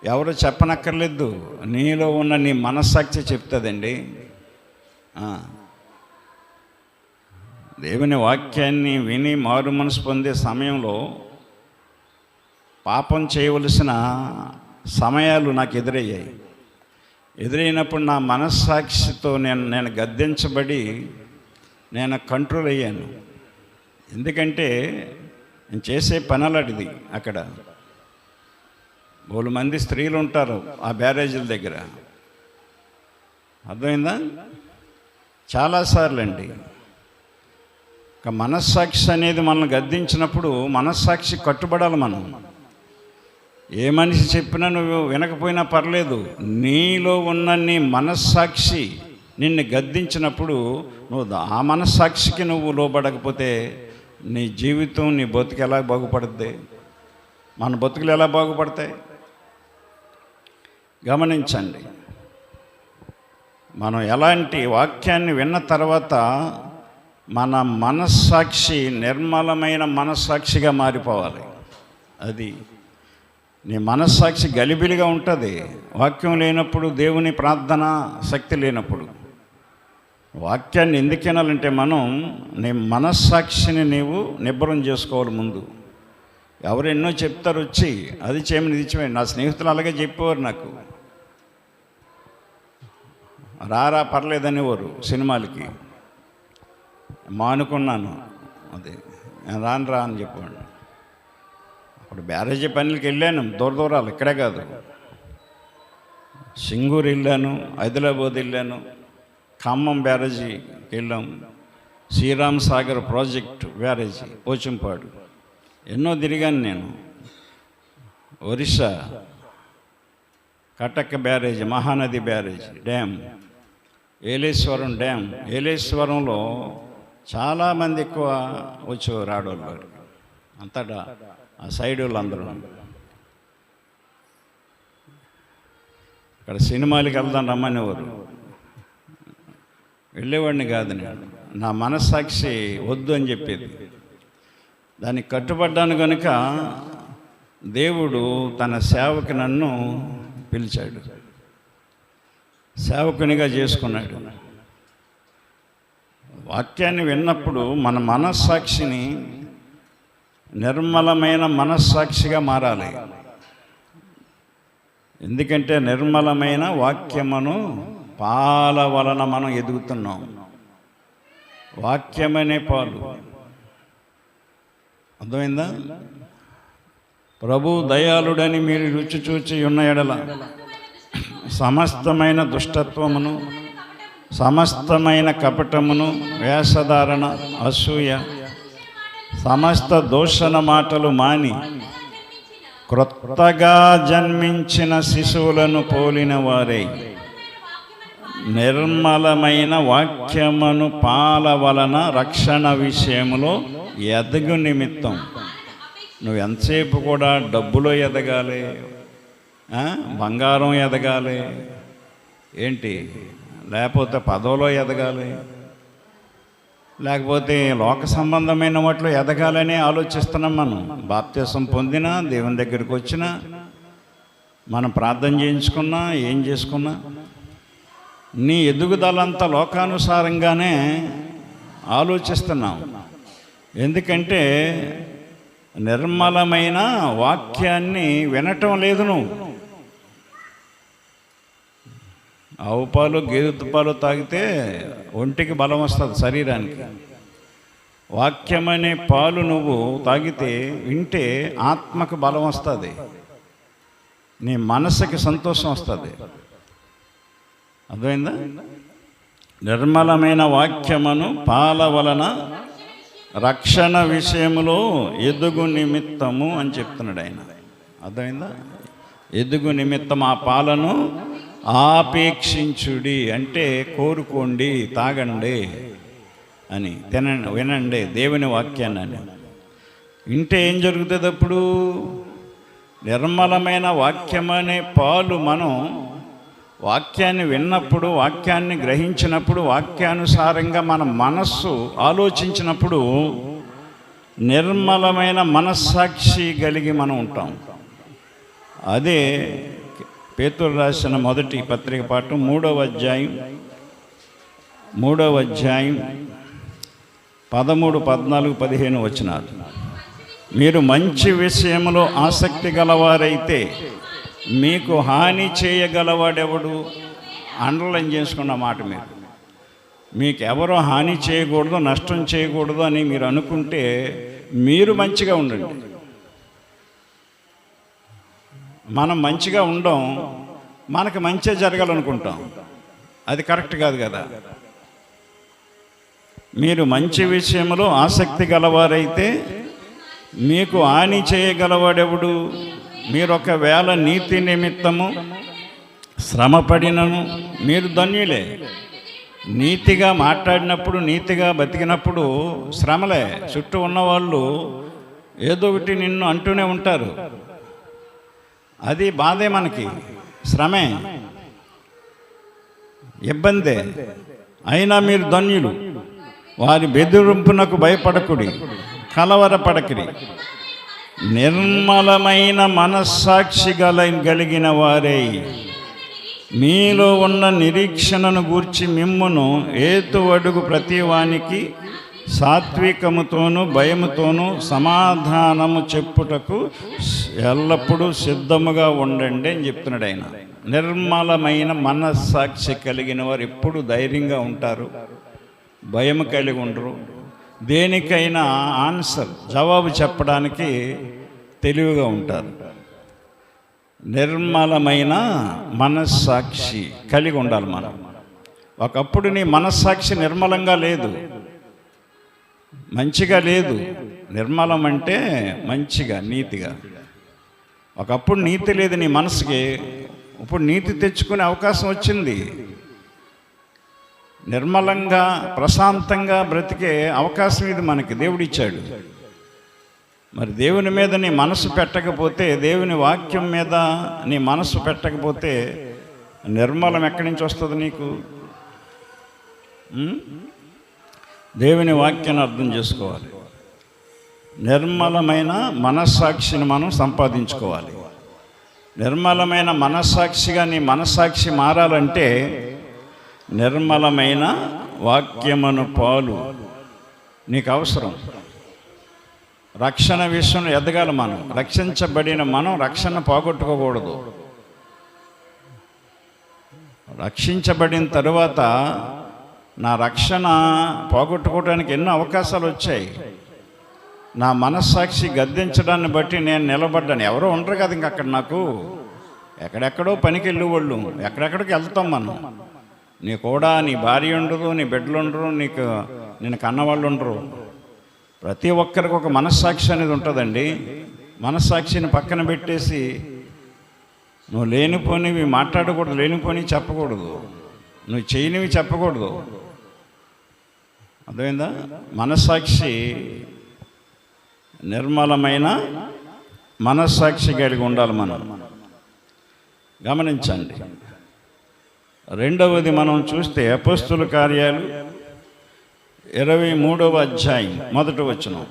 ఎవరు చెప్పనక్కర్లేదు, నీలో ఉన్న నీ మనస్సాక్షి చెప్తుందండి. దేవుని వాక్యాన్ని విని మారు మనసు పొందే సమయంలో పాపం చేయవలసిన సమయాలు నాకు ఎదురైనప్పుడు నా మనస్సాక్షితో నేను గద్దించబడి నేను కంట్రోల్ అయ్యాను. ఎందుకంటే నేను చేసే పనులటిది. అక్కడ బోలు మంది స్త్రీలు ఉంటారు ఆ బ్యారేజీల దగ్గర. అర్థమైందా? చాలాసార్లు అండి మనస్సాక్షి అనేది మనల్ని గద్దించినప్పుడు మనస్సాక్షి కట్టుబడాలి. మనం ఏ మనిషి చెప్పినా నువ్వు వినకపోయినా పర్లేదు, నీలో ఉన్న నీ మనస్సాక్షి నిన్ను గద్దించినప్పుడు నువ్వు ఆ మనస్సాక్షికి నువ్వు లోబడకపోతే నీ జీవితం, నీ బతుకు ఎలా బాగుపడుతుంది? మన బతుకులు ఎలా బాగుపడతాయి? గమనించండి, మనం ఎలాంటి వాక్యాన్ని విన్న తర్వాత మన మనస్సాక్షి నిర్మలమైన మనస్సాక్షిగా మారిపోవాలి. అది నీ మనస్సాక్షి గలిబిలిగా ఉంటుంది వాక్యం లేనప్పుడు, దేవుని ప్రార్థన శక్తి లేనప్పుడు. వాక్యాన్ని ఎందుకు వినాలంటే మనం నీ మనస్సాక్షిని నీవు నిబ్బరం చేసుకోవాలి. ముందు ఎవరు ఎన్నో చెప్తారు వచ్చి, అది చేయమని ఇది చేయమని. నా స్నేహితులు అలాగే చెప్పేవారు, నాకు రారా పర్లేదనేవారు. సినిమాలకి మానుకున్నాను, అదే నేను రాను రా అని చెప్పాను. అప్పుడు బ్యారేజీ పనులకి వెళ్ళాను, దూరాలు, ఇక్కడే కాదు. సింగూరు వెళ్ళాను, ఆదిలాబాద్ వెళ్ళాను, ఖమ్మం బ్యారేజీకి వెళ్ళాం, శ్రీరామ్ సాగర్ ప్రాజెక్టు బ్యారేజీ పోచంపాడు, ఎన్నో తిరిగాను నేను. ఒరిస్సా కటక్ బ్యారేజీ, మహానది బ్యారేజీ డ్యామ్, ఏలేశ్వరం డ్యామ్. ఏలేశ్వరంలో చాలామంది ఎక్కువ వచ్చేవారు ఆడవాళ్ళు, అంతటా ఆ సైడ్ వాళ్ళందరూ. అక్కడ సినిమాలకి వెళ్దాం రమ్మనేవారు, వెళ్ళేవాడిని కాదు నేను. నా మనస్సాక్షి వద్దు అని చెప్పేది. దానికి కట్టుబడ్డాను కనుక దేవుడు తన సేవకి నన్ను పిలిచాడు, సేవకునిగా చేసుకున్నాడు. వాక్యాన్ని విన్నప్పుడు మన మనస్సాక్షిని నిర్మలమైన మనస్సాక్షిగా మారాలి. ఎందుకంటే నిర్మలమైన వాక్యమును పాల వలన మనం ఎదుగుతున్నాం. వాక్యమనే పాలు, అర్థమైందా? ప్రభు దయాళుడని మీరు రుచి చూచి ఉన్న ఎడల సమస్తమైన దుష్టత్వమును, సమస్తమైన కపటమును, వేషధారణ, అసూయ, సమస్త దూషణ మాటలు మాని క్రొత్తగా జన్మించిన శిశువులను పోలిన వారై నిర్మలమైన వాక్యమును పాల వలన రక్షణ విషయములో ఎదగు నిమిత్తం. నువ్వు ఎంతసేపు కూడా డబ్బులో ఎదగాలి, బంగారం ఎదగాలి, ఏంటి, లేకపోతే పదవిలో ఎదగాలి, లేకపోతే లోక సంబంధమైన వాటిలో ఎదగాలని ఆలోచిస్తున్నాం. మనం బాప్తిసం పొందినా, దేవుని దగ్గరికి వచ్చినా, మనం ప్రార్థన చేయించుకున్నా, ఏం చేసుకున్నా నీ ఎదుగుదలంతా లోకానుసారంగానే ఆలోచిస్తున్నాం. ఎందుకంటే నిర్మలమైన వాక్యాన్ని వినటం లేదు. నువ్వు ఆవు పాలు, గేదె పాలు తాగితే ఒంటికి బలం వస్తుంది, శరీరానికి. వాక్యం అనే పాలు నువ్వు తాగితే, వింటే ఆత్మకు బలం వస్తుంది, నీ మనసుకి సంతోషం వస్తుంది. అర్థమైందా? నిర్మలమైన వాక్యమును పాల వలన రక్షణ విషయములో ఎదుగు నిమిత్తము అని చెప్తున్నాడు ఆయన. అర్థమైందా? ఎదుగు నిమిత్తం ఆ పాలను ఆపేక్షించుడి అంటే కోరుకోండి, తాగండి అని, తినండి, వినండి దేవుని వాక్యాన్ని అని. వింటే ఏం జరుగుతుంది? అప్పుడు నిర్మలమైన వాక్యం అనే పాలు మనం వాక్యాన్ని విన్నప్పుడు, వాక్యాన్ని గ్రహించినప్పుడు, వాక్యానుసారంగా మన మనస్సు ఆలోచించినప్పుడు నిర్మలమైన మనస్సాక్షి కలిగి మనం ఉంటాం. అదే పేతురు రాసిన మొదటి పత్రిక పాఠం 3వ అధ్యాయం 13, 14, 15 వచనాలు. మీరు మంచి విషయంలో ఆసక్తి గలవారైతే మీకు హాని చేయగలవాడెవడు? అండర్లైన్ చేసుకున్న మాట. మీకు ఎవరో హాని చేయకూడదు, నష్టం చేయకూడదు అని మీరు అనుకుంటే మీరు మంచిగా ఉండండి. మనం మంచిగా ఉండం, మనకు మంచి జరగాలనుకుంటాం, అది కరెక్ట్ కాదు కదా. మీరు మంచి విషయంలో ఆసక్తి గలవారైతే మీకు హాని చేయగలవాడెవడు? మీరు ఒకవేళ నీతి నిమిత్తము శ్రమపడినను మీరు ధన్యులే. నీతిగా మాట్లాడినప్పుడు, నీతిగా బతికినప్పుడు శ్రమలే. చుట్టూ ఉన్నవాళ్ళు ఏదో ఒకటి నిన్ను అంటూనే ఉంటారు, అది బాధే, మనకి శ్రమే, ఇబ్బందే. అయినా మీరు ధన్యులు. వారి బెదిరింపునకు భయపడకుడి, కలవరపడకుడి. నిర్మలమైన మనస్సాక్షి కలిగిన వారై మీలో ఉన్న నిరీక్షణను గూర్చి మిమ్మును ఏతువడుగు ప్రతివానికి సాత్వికముతోనూ భయముతోనూ సమాధానము చెప్పుటకు ఎల్లప్పుడూ సిద్ధముగా ఉండండి అని చెప్తున్నాడు ఆయన. నిర్మలమైన మనస్సాక్షి కలిగిన వారు ఎప్పుడు ధైర్యంగా ఉంటారు, భయం కలిగి ఉండరు. దేనికైనా ఆన్సర్, జవాబు చెప్పడానికి తెలివిగా ఉంటారు. నిర్మలమైన మనస్సాక్షి కలిగి ఉండాలి మనం. ఒకప్పుడు నీ మనస్సాక్షి నిర్మలంగా లేదు, మంచిగా లేదు. నిర్మలం అంటే మంచిగా, నీతిగా. ఒకప్పుడు నీతి లేదు నీ మనసుకి, ఇప్పుడు నీతి తెచ్చుకునే అవకాశం వచ్చింది. నిర్మలంగా ప్రశాంతంగా బ్రతికే అవకాశం ఇది మనకి దేవుడిచ్చాడు. మరి దేవుని మీద నీ మనసు పెట్టకపోతే, దేవుని వాక్యం మీద నీ మనసు పెట్టకపోతే నిర్మలం ఎక్కడి నుంచి వస్తుంది నీకు? దేవుని వాక్యాన్ని అర్థం చేసుకోవాలి. నిర్మలమైన మనస్సాక్షిని మనం సంపాదించుకోవాలి. నిర్మలమైన మనస్సాక్షిగా నీ మనస్సాక్షి మారాలంటే నిర్మలమైన వాక్యమును పాలు నీకు అవసరం. రక్షణ విషయంలో ఎదగాలి మనం. రక్షించబడిన మనం రక్షణ పోగొట్టుకోకూడదు. రక్షించబడిన తరువాత నా రక్షణ పోగొట్టుకోవడానికి ఎన్నో అవకాశాలు వచ్చాయి. నా మనస్సాక్షి గద్దించడాన్ని బట్టి నేను నిలబడ్డాను. ఎవరో ఉండరు కదా ఇంక అక్కడ. నాకు ఎక్కడెక్కడో పనికి వెళ్ళేవాళ్ళు, ఎక్కడెక్కడికి వెళ్తాం మనం. నీ కూడా నీ భార్య ఉండరు, నీ బిడ్డలు ఉండరు, నేను కన్నవాళ్ళు ఉండరు. ప్రతి ఒక్కరికి ఒక మనస్సాక్షి అనేది ఉంటుందండి. మనస్సాక్షిని పక్కన పెట్టేసి నువ్వు లేనిపోనివి మాట్లాడకూడదు, లేనిపోనివి చెప్పకూడదు, నువ్వు చేయనివి చెప్పకూడదు. అర్థమైందా? మనస్సాక్షి నిర్మలమైన మనస్సాక్షి కలిగి ఉండాలి మనం. గమనించండి. రెండవది మనం చూస్తే అపోస్తుల కార్యాలు 23వ అధ్యాయం 1వ వచనం.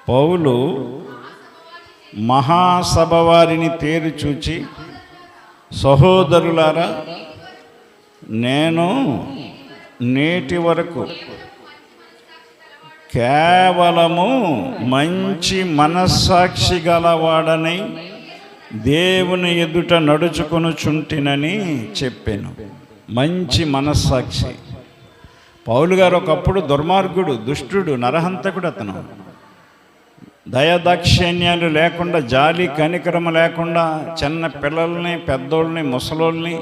పౌలు మహాసభ వారిని తేరి చూచి, సహోదరులారా, నేను నేటి వరకు కేవలము మంచి మనస్సాక్షి గలవాడనై దేవుని ఎదుట నడుచుకొనుచుంటినని చెప్పాను. మంచి మనస్సాక్షి. పౌలు గారు ఒకప్పుడు దుర్మార్గుడు, దుష్టుడు, నరహంతకుడు. అతను దయాదాక్షిణ్యాలు లేకుండా, జాలి కనికరమ లేకుండా చిన్న పిల్లల్ని, పెద్దోళ్ళని, ముసలోళ్ళని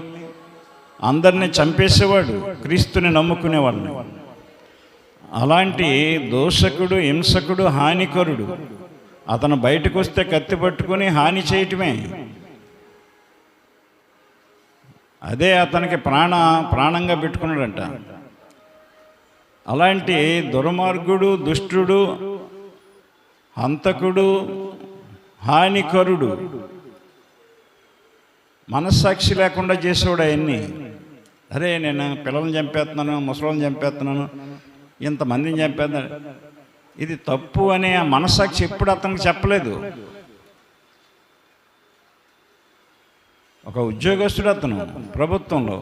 అందరినీ చంపేసేవాడు, క్రీస్తుని నమ్ముకునేవాడిని. అలాంటి దోషకుడు, హింసకుడు, హానికరుడు. అతను బయటకు వస్తే కత్తి పట్టుకొని హాని చేయటమే. అదే అతనికి ప్రాణంగా పెట్టుకున్నాడంట. అలాంటి దుర్మార్గుడు, దుష్టుడు, హంతకుడు, హానికరుడు, మనస్సాక్షి లేకుండా చేసేవాడు అవన్నీ. అరే నేను పిల్లల్ని చంపేస్తున్నాను, ముసలిని చంపేస్తున్నాను, ఇంతమందిని చంపేస్తున్నాను, ఇది తప్పు అనే ఆ మనస్సాక్షి ఎప్పుడు అతనికి చెప్పలేదు. ఒక ఉద్యోగస్తుడు అతను, ప్రభుత్వంలో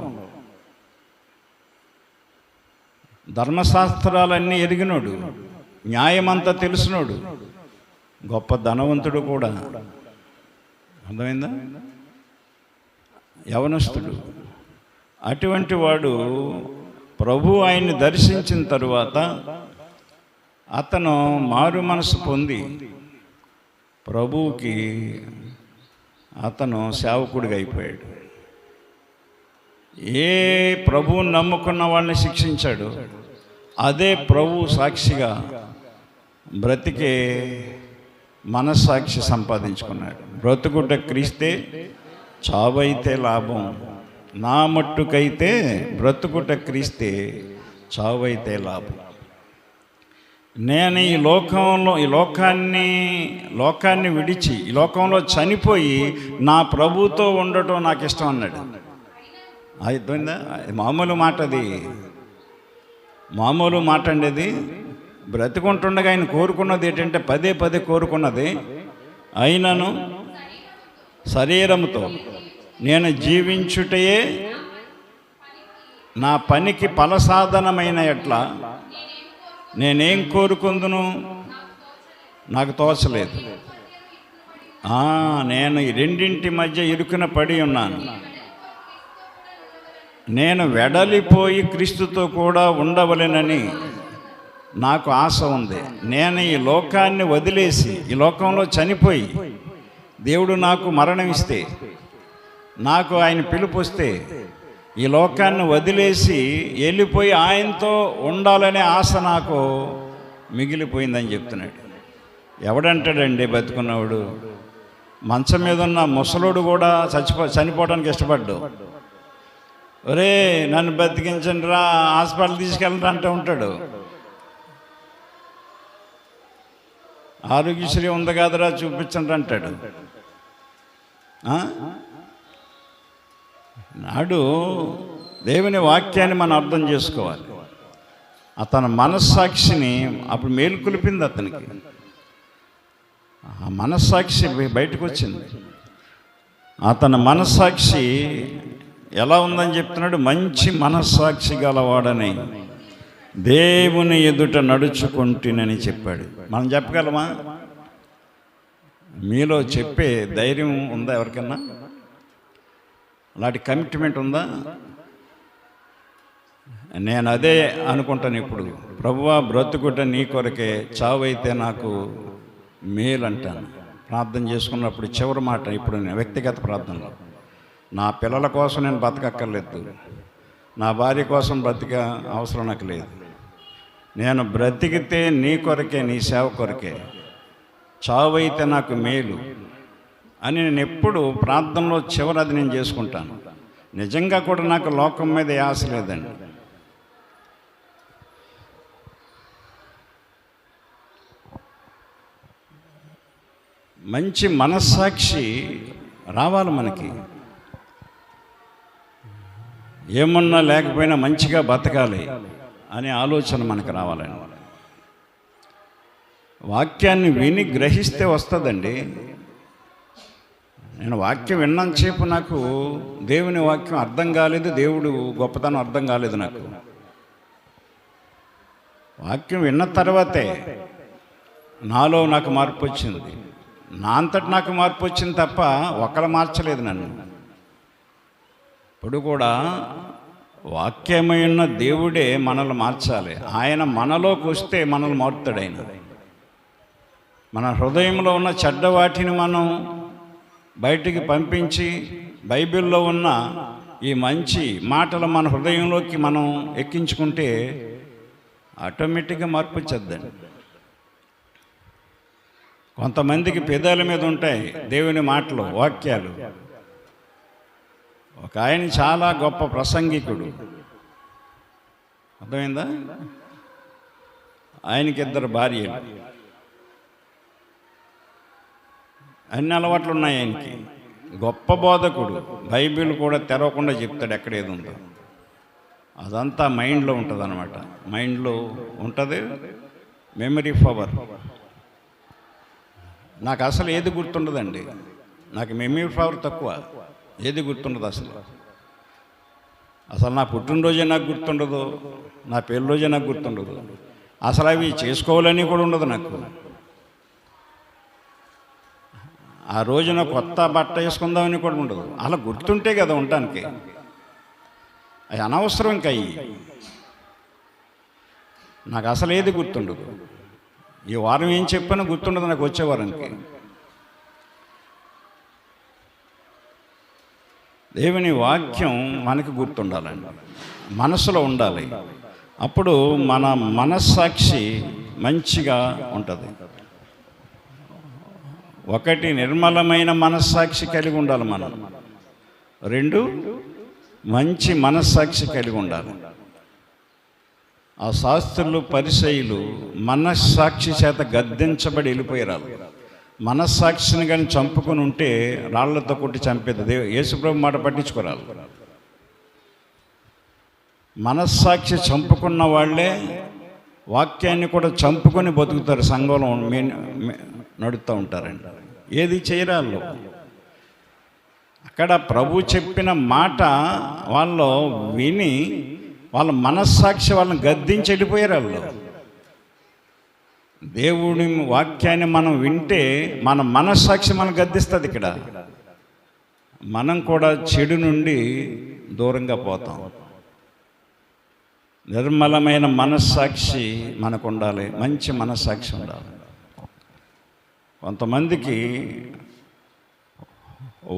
ధర్మశాస్త్రాలన్నీ ఎరిగినోడు, న్యాయమంతా తెలిసినోడు, గొప్ప ధనవంతుడు కూడా. అర్థమైందా? యవనస్తుడు. అటువంటి వాడు ప్రభు ఆయన్ని దర్శించిన తరువాత అతను మారు మనసు పొంది ప్రభువుకి అతను సేవకుడిగా అయిపోయాడు. ఏ ప్రభువుని నమ్ముకున్న వాళ్ళని శిక్షించాడు, అదే ప్రభు సాక్షిగా బ్రతికే మనస్సాక్షి సంపాదించుకున్నాడు. బ్రతుకుట క్రీస్తే, చావైతే లాభం. నా మట్టుకైతే బ్రతుకుట క్రీస్తే, చావైతే లాభం. నేను ఈ లోకాన్ని విడిచి ఈ లోకంలో చనిపోయి నా ప్రభుతో ఉండటం నాకు ఇష్టం అన్నాడు. అయిపోయిందా? మామూలు మాట, అది మామూలు మాట అండి. అది బ్రతికుంటుండగా ఆయన కోరుకున్నది ఏంటంటే, పదే పదే కోరుకున్నది, అయినను శరీరముతో నేను జీవించుటయే నా పనికి ఫలసాధనమైన ఎట్లా నేనేం కోరుకుందును నాకు తోచలేదు. నేను ఈ రెండింటి మధ్య ఇరుకున పడి ఉన్నాను. నేను వెడలిపోయి క్రీస్తుతో కూడా ఉండవలెనని నాకు ఆశ ఉంది. నేను ఈ లోకాన్ని వదిలేసి ఈ లోకంలో చనిపోయి దేవుడు నాకు మరణం ఇస్తే, నాకు ఆయన పిలుపు వస్తే ఈ లోకాన్ని వదిలేసి వెళ్ళిపోయి ఆయనతో ఉండాలనే ఆశ నాకు మిగిలిపోయిందని చెప్తున్నాడు. ఎవడంటాడండి బతుకున్నవాడు? మంచం మీద ఉన్న ముసలోడు కూడా చనిపోవడానికి ఇష్టపడ్డు. ఒరే నన్ను బతికించండి రా, హాస్పిటల్ తీసుకెళ్ళరా అంటూ ఉంటాడు. ఆరోగ్యశ్రీ ఉంది కాదురా చూపించండి అంటాడు. నాడు దేవుని వాక్యాన్ని మనం అర్థం చేసుకోవాలి. అతని మనస్సాక్షిని అప్పుడు మేలుకొలిపింది అతనికి. ఆ మనస్సాక్షి బయటకు వచ్చింది. అతని మనస్సాక్షి ఎలా ఉందని చెప్తున్నాడు? మంచి మనస్సాక్షి గలవాడని దేవుని ఎదుట నడుచుకుంటునని చెప్పాడు. మనం చెప్పగలమా? మీలో చెప్పే ధైర్యం ఉందా ఎవరికన్నా? అలాంటి కమిట్మెంట్ ఉందా? నేను అదే అనుకుంటాను ఇప్పుడు. ప్రభువా, బ్రతుకుట నీ కొరకే, చావైతే నాకు మేలు అంటాను. ప్రార్థన చేసుకున్నప్పుడు చివరి మాట ఇప్పుడు నేను వ్యక్తిగత ప్రార్థనలో, నా పిల్లల కోసం నేను బతకక్కర్లేదు, నా భార్య కోసం బ్రతిక అవసరం నాకు లేదు. నేను బ్రతికితే నీ కొరకే, నీ సేవ కొరకే, చావైతే నాకు మేలు అని నేను ఎప్పుడు ప్రార్థనలో చివరి అది నేను చేసుకుంటాను. నిజంగా కూడా నాకు లోకం మీద ఆశ లేదండి. మంచి మనస్సాక్షి రావాలి మనకి. ఏమన్నా లేకపోయినా మంచిగా బతకాలి అనే ఆలోచన మనకు రావాలండి. వాక్యాన్ని విని గ్రహిస్తే వస్తుందండి. నేను వాక్యం విన్నంతసేపు నాకు దేవుని వాక్యం అర్థం కాలేదు, దేవుడు గొప్పతనం అర్థం కాలేదు. నాకు వాక్యం విన్న తర్వాతే నాలో నాకు మార్పు వచ్చింది. నా అంతటి నాకు మార్పు వచ్చింది తప్ప ఒకరు మార్చలేదు నన్ను. ఇప్పుడు కూడా వాక్యమై ఉన్న దేవుడే మనల్ని మార్చాలి. ఆయన మనలోకి వస్తే మనల్ని మారుతాడు. ఆయన మన హృదయంలో ఉన్న చెడ్డ వాటిని మనం బయటికి పంపించి బైబిల్లో ఉన్న ఈ మంచి మాటలు మన హృదయంలోకి మనం ఎక్కించుకుంటే ఆటోమేటిక్గా మార్పు వచ్చేద్దండి. కొంతమందికి పెదాల మీద ఉంటాయి దేవుని మాటలు, వాక్యాలు. ఒక ఆయన చాలా గొప్ప ప్రసంగికుడు, అర్థమైందా? ఆయనకి 2 భార్యలు, అన్ని అలవాట్లు ఉన్నాయి ఆయనకి. గొప్ప బోధకుడు, బైబిల్ కూడా తెరవకుండా చెప్తాడు ఎక్కడ ఏది ఉందో. అదంతా మైండ్లో ఉంటుంది అన్నమాట. మైండ్లో ఉంటుంది మెమరీ పవర్. నాకు అసలు ఏది గుర్తుండదండి. నాకు మెమరీ పవర్ తక్కువ, ఏది గుర్తుండదు అసలు నా పుట్టినరోజే నాకు గుర్తుండదు, నా పెళ్లి రోజే నాకు గుర్తుండదు, అసలు అవి చేసుకోవాలని కూడా ఉండదు నాకు. ఆ రోజున కొత్త బట్ట వేసుకుందామని కూడా ఉండదు. అలా గుర్తుంటే కదా ఉండటానికి. అవి అనవసరం. ఇంకా నాకు అసలు ఏది గుర్తుండదు. ఈ వారం ఏం చెప్పినా గుర్తుండదు నాకు వచ్చే వారానికి. దేవుని వాక్యం మనకు గుర్తుండాలండి, మనసులో ఉండాలి. అప్పుడు మన మనస్సాక్షి మంచిగా ఉంటుంది. 1 నిర్మలమైన మనస్సాక్షి కలిగి ఉండాలి మనం. 2 మంచి మనస్సాక్షి కలిగి ఉండాలి. ఆ శాస్త్రులు పరిసయ్యులు మనస్సాక్షి చేత గద్దించబడి వెళ్ళిపోయారు. మనస్సాక్షిని కానీ చంపుకొని ఉంటే రాళ్లతో కొట్టి చంపేది. యేసుప్రభు మాట పట్టించుకోరాలి. మనస్సాక్షి చంపుకున్న వాళ్ళే వాక్యాన్ని కూడా చంపుకొని బతుకుతారు, సంఘంలో నడుస్తూ ఉంటారండి. ఏది చేయరాళ్ళు. అక్కడ ప్రభు చెప్పిన మాట వాళ్ళు విని వాళ్ళ మనస్సాక్షి వాళ్ళని గద్దించి వెళ్ళిపోయారు వాళ్ళు. దేవుని వాక్యాన్ని మనం వింటే మన మనస్సాక్షి మనం గద్దిస్తుంది. ఇక్కడ మనం కూడా చెడు నుండి దూరంగా పోతాం. నిర్మలమైన మనస్సాక్షి మనకు ఉండాలి, మంచి మనస్సాక్షి ఉండాలి. కొంతమందికి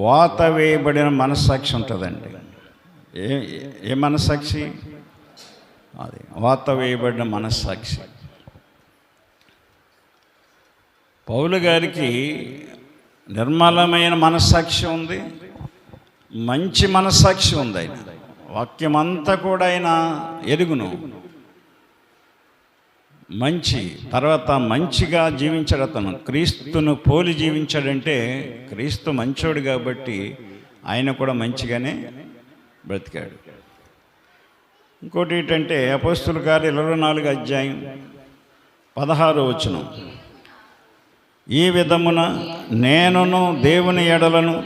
వాత వేయబడిన మనస్సాక్షి ఉంటుందండి. ఏ మనస్సాక్షి? అది వాత వేయబడిన మనస్సాక్షి. పౌలు గారికి నిర్మలమైన మనస్సాక్షి ఉంది, మంచి మనస్సాక్షి ఉంది. ఆయన వాక్యం అంతా కూడా ఆయన ఎరుగును, మంచి తర్వాత మంచిగా జీవించాడు. అతను క్రీస్తును పోలి జీవించాడంటే క్రీస్తు మంచోడు కాబట్టి ఆయన కూడా మంచిగానే బ్రతికాడు. ఇంకోటి ఏంటంటే అపోస్తుల కార్యాలు 24వ అధ్యాయం 16వ వచనం, ఈ విధమున నేనును దేవుని ఎడలను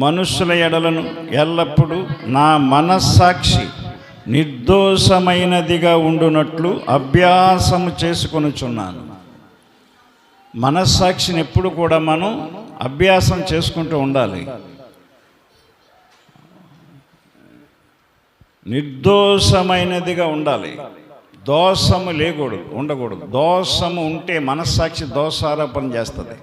మనుష్యుల ఎడలను ఎల్లప్పుడూ నా మనస్సాక్షి నిర్దోషమైనదిగా ఉండునట్లు అభ్యాసము చేసుకొనుచున్నాను. మనస్సాక్షిని ఎప్పుడు కూడా మనం అభ్యాసం చేసుకుంటూ ఉండాలి. నిర్దోషమైనదిగా ఉండాలి, దోషము ఉండకూడదు. దోషము ఉంటే మనస్సాక్షి దోషారోపణ చేస్తుంది.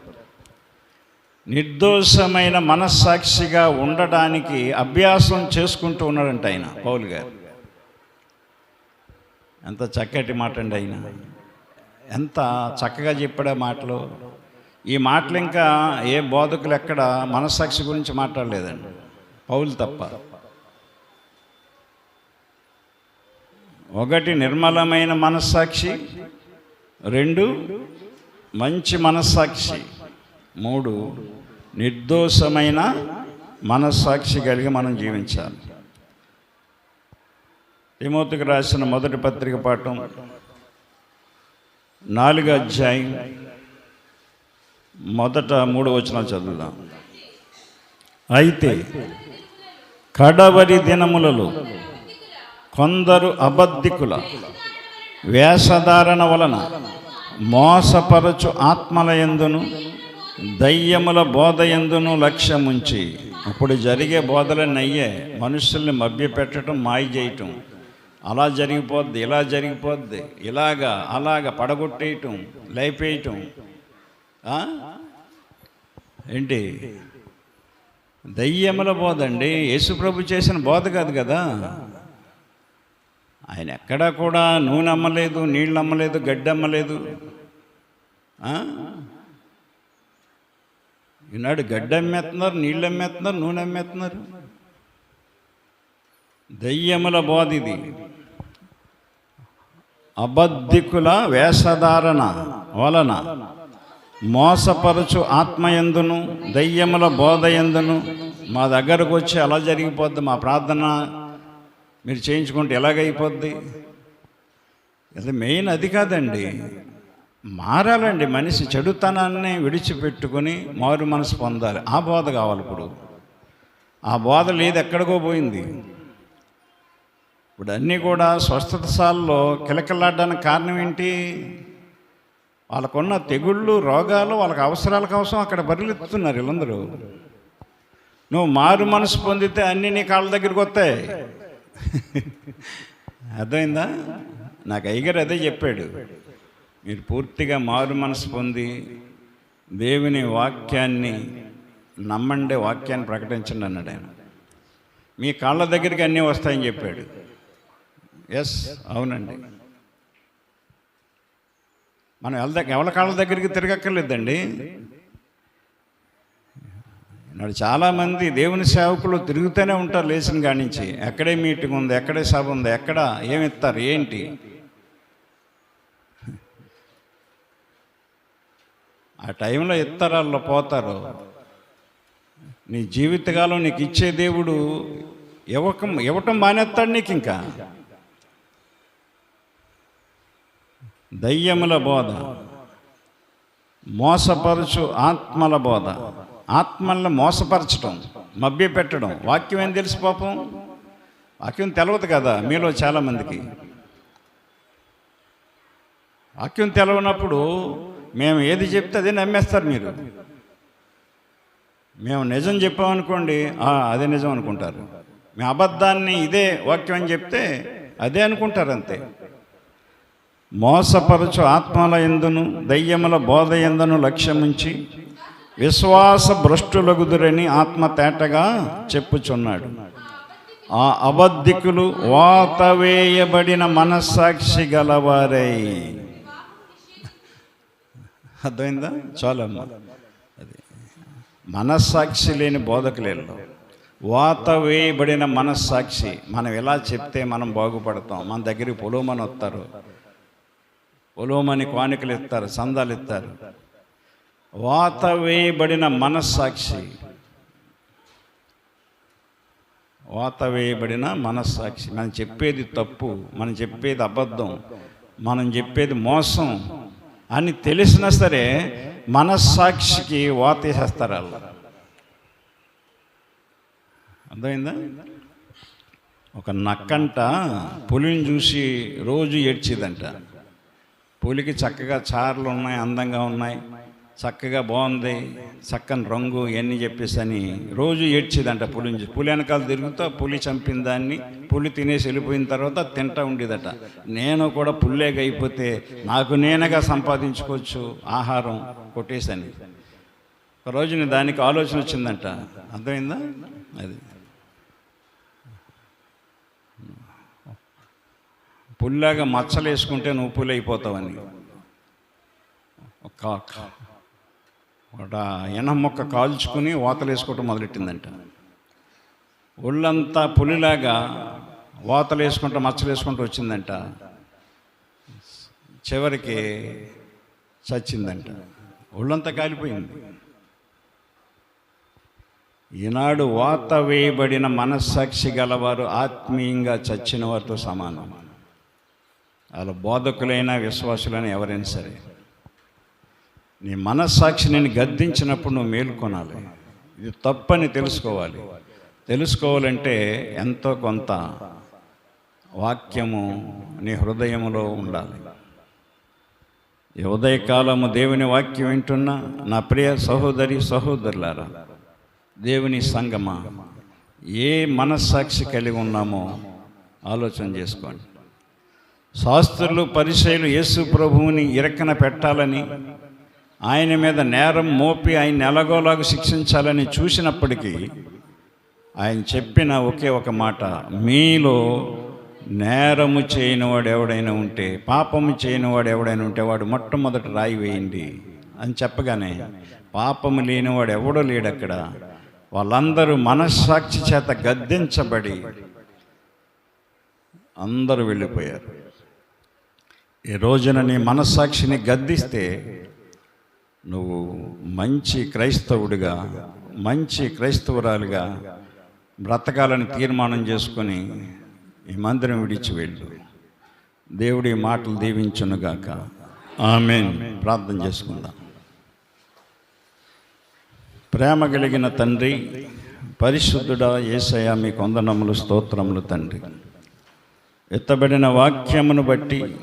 నిర్దోషమైన మనస్సాక్షిగా ఉండడానికి అభ్యాసం చేసుకుంటూ ఉన్నాడంట ఆయన పౌలు గారు. ఎంత చక్కటి మాట అండి ఆయన, ఎంత చక్కగా చెప్పాడా మాటలు. ఈ మాటలు ఇంకా ఏ బోధకులు ఎక్కడ మనస్సాక్షి గురించి మాట్లాడలేదండి, పౌలు తప్ప. ఒకటి నిర్మలమైన మనస్సాక్షి, 2 మంచి మనస్సాక్షి, 3 నిర్దోషమైన మనస్సాక్షి కలిగి మనం జీవించాలి. తిమోతికి రాసిన మొదటి పత్రిక పాఠం 4వ అధ్యాయం మొదట 3 వచనాలు చదువుదాం. అయితే కడవరి దినములలో కొందరు అబద్ధికుల వేషధారణ వలన మోసపరచు ఆత్మల యందును దయ్యముల బోధ యందును లక్ష్యముంచి, అప్పుడు జరిగే బోధలన్నీ అయ్యే మనుషుల్ని మభ్యపెట్టడం, మాయ చేయటం, అలా జరిగిపోద్ది, ఇలా జరిగిపోద్ది, అలాగా పడగొట్టేయటం, లేపేయటం. ఏంటి దయ్యముల బోధ అండి, యేసుప్రభు చేసిన బోధ కాదు కదా. ఆయన ఎక్కడా కూడా నూనె అమ్మలేదు, నీళ్ళు అమ్మలేదు, గడ్డి అమ్మలేదు. ఈనాడు గడ్డి అమ్మేస్తున్నారు, నీళ్ళు అమ్మేస్తున్నారు, నూనె అమ్మేస్తున్నారు. దయ్యముల బోధ ఇది. అబద్ధికుల వేషధారణ వలన మోసపరచు ఆత్మయందును దయ్యముల బోధ యందును. మా దగ్గరకు వచ్చి అలా జరిగిపోద్ది, మా ప్రార్థన మీరు చేయించుకుంటే ఎలాగైపోద్ది. అది మెయిన్ అది కాదండి. మారాలండి మనిషి, చెడుతనాన్ని విడిచిపెట్టుకొని మారు మనసు పొందాలి. ఆ బోధ కావాలి. ఇప్పుడు ఆ బోధ లేదు, ఎక్కడికో పోయింది. ఇప్పుడు అన్నీ కూడా స్వస్థతశాలలో కిలకిలాడడానికి కారణం ఏంటి? వాళ్ళకున్న తెగుళ్ళు, రోగాలు, వాళ్ళకి అవసరాల కోసం అక్కడ బరిలెత్తుతున్నారు వీళ్ళందరూ. నువ్వు మారు మనసు పొందితే అన్నీ నీ కాళ్ళ దగ్గరికి వస్తాయి. అర్థమైందా? నాకు అయ్యగారు అదే చెప్పాడు, మీరు పూర్తిగా మారు మనసు పొంది దేవుని వాక్యాన్ని నమ్మండి, వాక్యాన్ని ప్రకటించండి అన్నాడు ఆయన. మీ కాళ్ళ దగ్గరికి అన్నీ వస్తాయని చెప్పాడు. ఎస్, అవునండి. మనం ఎవరి కాళ్ళ దగ్గరికి తిరగక్కర్లేదండి. నాడు చాలామంది దేవుని సేవకులు తిరుగుతూనే ఉంటారు లేచిన కాడి నుంచి. ఎక్కడే మీటింగ్ ఉంది, ఎక్కడే సభ ఉంది, ఎక్కడ ఏమిస్తారు, ఏంటి. ఆ టైంలో ఇస్తారు, వాళ్ళు పోతారు. నీ జీవితకాలం నీకు ఇచ్చే దేవుడు ఇవ్వటం మానేస్తాడు నీకు. ఇంకా దయ్యముల బోధ, మోసపరచు ఆత్మల బోధ, ఆత్మల్ని మోసపరచడం, మభ్యపెట్టడం. వాక్యం ఏం తెలుసు పాపం, వాక్యం తెలవదు కదా మీలో చాలామందికి. వాక్యం తెలవనప్పుడు మేము ఏది చెప్తే అదే నమ్మేస్తారు మీరు. మేము నిజం చెప్పామనుకోండి, అదే నిజం అనుకుంటారు. మేము అబద్ధాన్ని ఇదే వాక్యం అని చెప్తే అదే అనుకుంటారు అంతే. మోసపరచు ఆత్మల యందును దయ్యముల బోధ యందును లక్ష్యముంచి విశ్వాస భ్రష్టులగుదురని ఆత్మ తేటగా చెప్పుచున్నాడు. ఆ అబద్ధికులు వాత వేయబడిన మనస్సాక్షి గలవారై. అర్థమైందా? చాలమ్మా. అది మనస్సాక్షి లేని బోధకులేళ్ళు. వాత వేయబడిన మనస్సాక్షి. మనం ఎలా చెప్తే మనం బాగుపడతాం. మన దగ్గరికి పొలోమని వస్తారు, పొలోమని కానుకలు ఇస్తారు, సందాలు ఇస్తారు. వాత వేయబడిన మనస్సాక్షి, వాత వేయబడిన మనస్సాక్షి. మనం చెప్పేది తప్పు, మనం చెప్పేది అబద్ధం, మనం చెప్పేది మోసం అని తెలిసినా సరే మనస్సాక్షికి వాత వేసేస్తారు వాళ్ళు. అర్థమైందా? ఒక నక్కంట పులిని చూసి రోజు ఏడ్చేదంట. పులికి చక్కగా చారలు ఉన్నాయి, అందంగా ఉన్నాయి, చక్కగా బాగుంది, చక్కని రంగు ఇవన్నీ చెప్పేసి అని రోజు ఏడ్చేదంట పులిని చూసి. పులి వెనకాల తిరుగుతూ పులి చంపిన దాన్ని పులి తినేసి వెళ్ళిపోయిన తర్వాత తింటూ ఉండేదట. నేను కూడా పుల్లేగా అయిపోతే నాకు నేనగా సంపాదించుకోవచ్చు ఆహారం కొట్టేసని. ఒక రోజు దానికి ఆలోచన వచ్చిందంట. అర్థమైందా? అది పుల్లాగా మచ్చలు వేసుకుంటే నువ్వు పులి అయిపోతావని ఒక ఎనం మొక్క కాల్చుకుని వాతలు వేసుకోవటం మొదలెట్టిందంట. ఒళ్ళంతా పులిలాగా వాతలు వేసుకుంటూ మచ్చలు వేసుకుంటూ వచ్చిందంట. చివరికి చచ్చిందంట. ఒళ్ళంతా కాలిపోయింది. ఈనాడు వాత వేయబడిన మనస్సాక్షి గలవారు ఆత్మీయంగా చచ్చిన వారితో సమానం. వాళ్ళ బోధకులైనా విశ్వాసులైనా ఎవరైనా సరే. నీ మనస్సాక్షి నేను గద్దించినప్పుడు నువ్వు మేలుకొనాలి. ఇది తప్పని తెలుసుకోవాలి. తెలుసుకోవాలంటే ఎంతో కొంత వాక్యము నీ హృదయములో ఉండాలి. ఈ ఉదయకాలము దేవుని వాక్యం వింటున్నా నా ప్రియ సహోదరి సహోదరులారా, దేవుని సంగమా, ఏ మనస్సాక్షి కలిగి ఉన్నామో ఆలోచన చేసుకోండి. శాస్త్రులు పరిసయ్యులు యేసు ప్రభువుని ఇరక్కన పెట్టాలని, ఆయన మీద నేరం మోపి ఆయన ఎలాగోలాగా శిక్షించాలని చూసినప్పటికీ ఆయన చెప్పిన ఒకే ఒక మాట, మీలో నేరము చేయనివాడు ఎవడైనా ఉంటే, పాపము చేయనివాడు ఎవడైనా ఉంటే వాడు మొట్టమొదటి రాయి వేయండి అని చెప్పగానే పాపము లేనివాడు ఎవడో లేడు అక్కడ. వాళ్ళందరూ మనస్సాక్షి చేత గద్దించబడి అందరూ వెళ్ళిపోయారు. ఈ రోజున నీ మనస్సాక్షిని గద్దిస్తే నువ్వు మంచి క్రైస్తవుడిగా, మంచి క్రైస్తవురాలుగా బ్రతకాలని తీర్మానం చేసుకొని ఈ మందిరం విడిచి వెళ్ళు. దేవుడి మాటలు దీవించునుగాక. ఆమేన్. ప్రార్థన చేసుకుందాం. ప్రేమ కలిగిన తండ్రి, పరిశుద్ధుడా యేసయ్య, మీకు వందనములు స్తోత్రములు తండ్రి. ఎత్తబడిన వాక్యమును బట్టి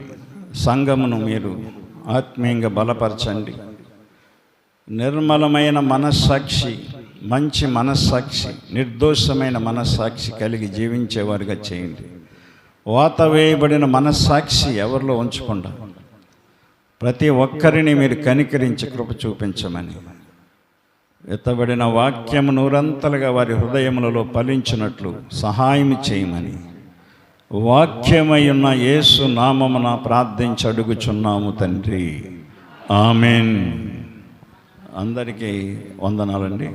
సంఘమును మీరు ఆత్మీయంగా బలపరచండి. నిర్మలమైన మనస్సాక్షి, మంచి మనస్సాక్షి, నిర్దోషమైన మనస్సాక్షి కలిగి జీవించేవారుగా చేయండి. వాత వేయబడిన మనస్సాక్షి ఎవరిలో ఉంచకుండా ప్రతి ఒక్కరిని మీరు కనికరించి కృప చూపించమని, ఎత్తబడిన వాక్యము నూరంతలుగా వారి హృదయములలో ఫలించినట్లు సహాయం చేయమని వాక్యమై ఉన్న యేసు నామమున ప్రార్థించి అడుగుచున్నాము తండ్రి. ఆమేన్. అందరికీ వందనాలండి.